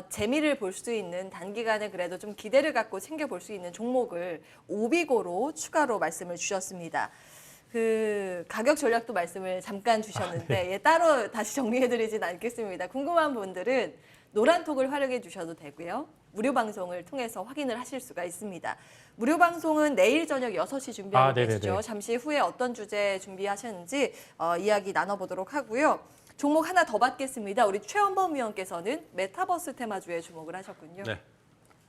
재미를 볼 수 있는 단기간에 그래도 좀 기대를 갖고 챙겨볼 수 있는 종목을 오비고로 추가로 말씀을 주셨습니다. 그 가격 전략도 말씀을 잠깐 주셨는데 예, 따로 다시 정리해드리진 않겠습니다. 궁금한 분들은 노란톡을 활용해 주셔도 되고요. 무료 방송을 통해서 확인을 하실 수가 있습니다. 무료 방송은 내일 저녁 6시 준비하고 계시죠. 잠시 후에 어떤 주제 준비하셨는지 이야기 나눠보도록 하고요. 종목 하나 더 받겠습니다. 우리 최원범 위원께서는 메타버스 테마주에 주목을 하셨군요. 네.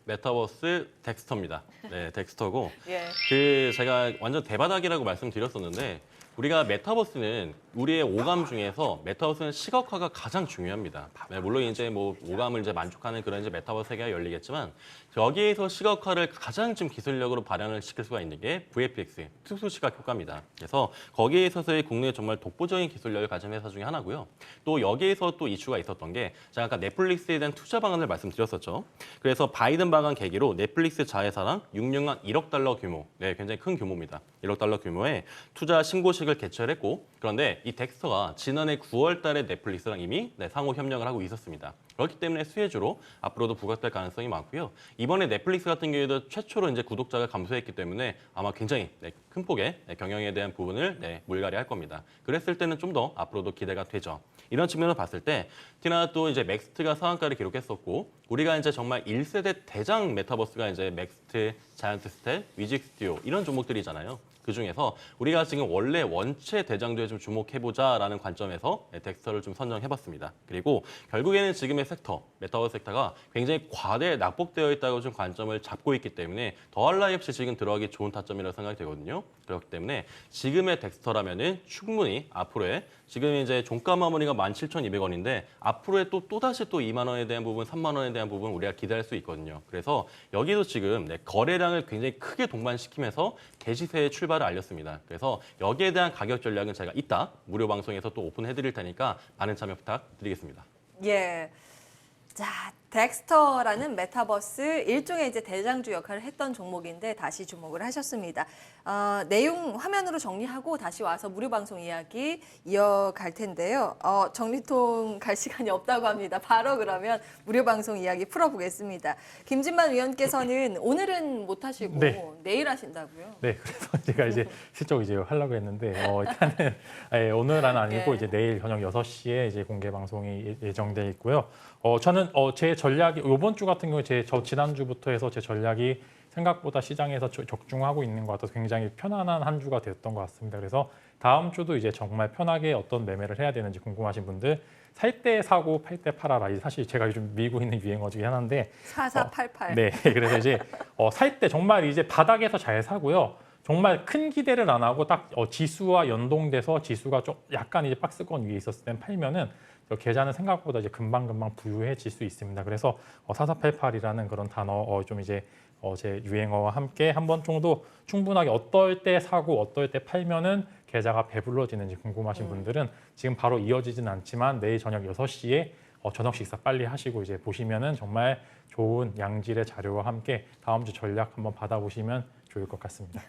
메타버스 덱스터입니다. 네, 덱스터고 예. 그 제가 완전 대바닥이라고 말씀드렸었는데 우리가 메타버스는 우리의 오감 중에서 메타버스는 시각화가 가장 중요합니다. 네, 물론 이제 뭐 오감을 이제 만족하는 그런 이제 메타버스 세계가 열리겠지만 여기에서 시각화를 가장 좀 기술력으로 발현을 시킬 수가 있는 게 VFX, 특수 시각 효과입니다. 그래서 거기에 있어서의 국내에 정말 독보적인 기술력을 가진 회사 중에 하나고요. 또 여기에서 또 이슈가 있었던 게 제가 아까 넷플릭스에 대한 투자 방안을 말씀드렸었죠. 그래서 바이든 방안 계기로 넷플릭스 자회사랑 6년간 1억 달러 규모, 네, 굉장히 큰 규모입니다. 1억 달러 규모의 투자 신고식을 개최를 했고 그런데 이 덱스터가 지난해 9월 달에 넷플릭스랑 이미 상호 협력을 하고 있었습니다. 그렇기 때문에 수혜주로 앞으로도 부각될 가능성이 많고요. 이번에 넷플릭스 같은 경우에도 최초로 이제 구독자가 감소했기 때문에 아마 굉장히 큰 폭의 경영에 대한 부분을 물갈이 할 겁니다. 그랬을 때는 좀 더 앞으로도 기대가 되죠. 이런 측면으로 봤을 때 특히나 또 이제 맥스트가 상한가를 기록했었고 우리가 이제 정말 1세대 대장 메타버스가 이제 맥스트, 자이언트 스텝, 위직 스튜디오 이런 종목들이잖아요. 그중에서 우리가 지금 원래 원체 대장주에 좀 주목해보자라는 관점에서 덱스터를 좀 선정해봤습니다. 그리고 결국에는 지금의 섹터, 메타버스 섹터가 굉장히 과대 낙폭되어 있다고 좀 관점을 잡고 있기 때문에 더할 나위 없이 지금 들어가기 좋은 타점이라고 생각이 되거든요. 그렇기 때문에 지금의 덱스터라면은 충분히 앞으로의 지금 이제 종가 마무리가 17,200원인데 앞으로의 또다시 또 2만 원에 대한 부분, 3만 원에 대한 부분 우리가 기대할 수 있거든요. 그래서 여기도 지금 거래량을 굉장히 크게 동반시키면서 개시세의 출발을 알렸습니다. 그래서 여기에 대한 가격 전략은 제가 이따 무료 방송에서 또 오픈해드릴 테니까 많은 참여 부탁드리겠습니다. 예. 자, 덱스터라는 메타버스 일종의 이제 대장주 역할을 했던 종목인데 다시 주목을 하셨습니다. 내용 화면으로 정리하고 다시 와서 무료 방송 이야기 이어갈 텐데요. 정리통 갈 시간이 없다고 합니다. 바로 그러면 무료 방송 이야기 풀어보겠습니다. 김진만 위원께서는 오늘은 못 하시고 네. 내일 하신다고요? 네, 그래서 제가 이제 슬쩍 이제 하려고 했는데 일단은 오늘은 아니고 네. 이제 내일 저녁 6시에 이제 공개 방송이 예정돼 있고요. 저는 제 전략이 이번 주 같은 경우에 저 지난주부터 해서 제 전략이 생각보다 시장에서 적중하고 있는 것 같아서 굉장히 편안한 한 주가 됐던 것 같습니다. 그래서 다음 주도 이제 정말 편하게 어떤 매매를 해야 되는지 궁금하신 분들 살 때 사고 팔 때 팔아라. 사실 제가 요즘 밀고 있는 유행어 중에 하나인데 4488. 네, 그래서 이제 살 때 정말 이제 바닥에서 잘 사고요. 정말 큰 기대를 안 하고 딱 지수와 연동돼서 지수가 좀 약간 이제 박스권 위에 있었을 땐 팔면은 계좌는 생각보다 이제 금방금방 부유해질 수 있습니다. 그래서 4488이라는 그런 단어 좀 이제 제 유행어와 함께 한 번 정도 충분하게 어떨 때 사고 어떨 때 팔면은 계좌가 배불러지는지 궁금하신 분들은 지금 바로 이어지진 않지만 내일 저녁 6시에 저녁 식사 빨리 하시고 이제 보시면은 정말 좋은 양질의 자료와 함께 다음 주 전략 한번 받아보시면 좋을 것 같습니다.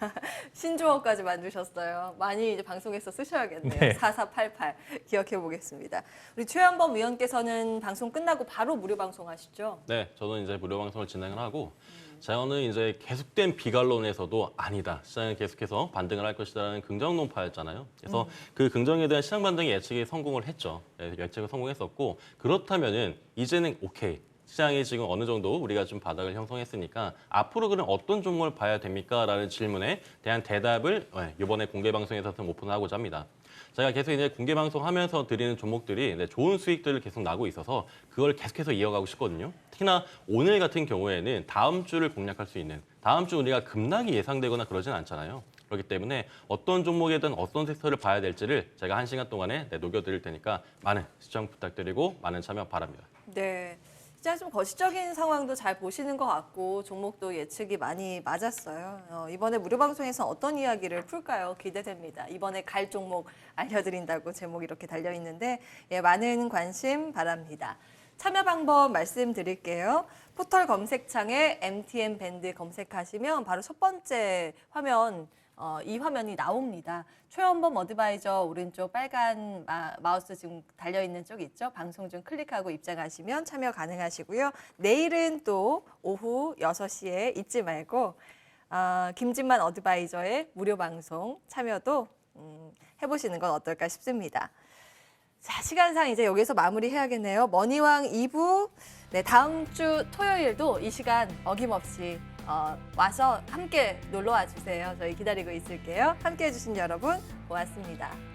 신조어까지 만드셨어요. 많이 이제 방송에서 쓰셔야겠네요. 네. 4488 기억해 보겠습니다. 우리 최현범 위원께서는 방송 끝나고 바로 무료 방송하시죠? 네, 저는 이제 무료 방송을 진행을 하고 저는 이제 계속된 비관론에서도 아니다. 시장이 계속해서 반등을 할 것이라는 긍정 논파였잖아요. 그래서 그 긍정에 대한 시장 반등의 예측이 성공을 했죠. 예측을 성공했었고 그렇다면은 이제는 오케이. 시장이 지금 어느 정도 우리가 좀 바닥을 형성했으니까 앞으로 그럼 어떤 종목을 봐야 됩니까? 라는 질문에 대한 대답을 이번에 공개 방송에서 좀 오픈하고자 합니다. 제가 계속 이제 공개 방송하면서 드리는 종목들이 좋은 수익들을 계속 나고 있어서 그걸 계속해서 이어가고 싶거든요. 특히나 오늘 같은 경우에는 다음 주를 공략할 수 있는 다음 주 우리가 급락이 예상되거나 그러진 않잖아요. 그렇기 때문에 어떤 종목이든 어떤 섹터를 봐야 될지를 제가 1시간 동안에 녹여드릴 테니까 많은 시청 부탁드리고 많은 참여 바랍니다. 네. 진짜 좀 거시적인 상황도 잘 보시는 것 같고 종목도 예측이 많이 맞았어요. 이번에 무료 방송에서 어떤 이야기를 풀까요? 기대됩니다. 이번에 갈 종목 알려드린다고 제목이 이렇게 달려있는데 많은 관심 바랍니다. 참여 방법 말씀드릴게요. 포털 검색창에 MTN 밴드 검색하시면 바로 첫 번째 화면, 이 화면이 나옵니다. 최원범 어드바이저 오른쪽 빨간 마우스 지금 달려있는 쪽 있죠? 방송 중 클릭하고 입장하시면 참여 가능하시고요. 내일은 또 오후 6시에 잊지 말고 김진만 어드바이저의 무료 방송 참여도 해보시는 건 어떨까 싶습니다. 자, 시간상 이제 여기서 마무리해야겠네요. 머니왕 2부, 네, 다음 주 토요일도 이 시간 어김없이 와서 함께 놀러와 주세요. 저희 기다리고 있을게요. 함께 해주신 여러분 고맙습니다.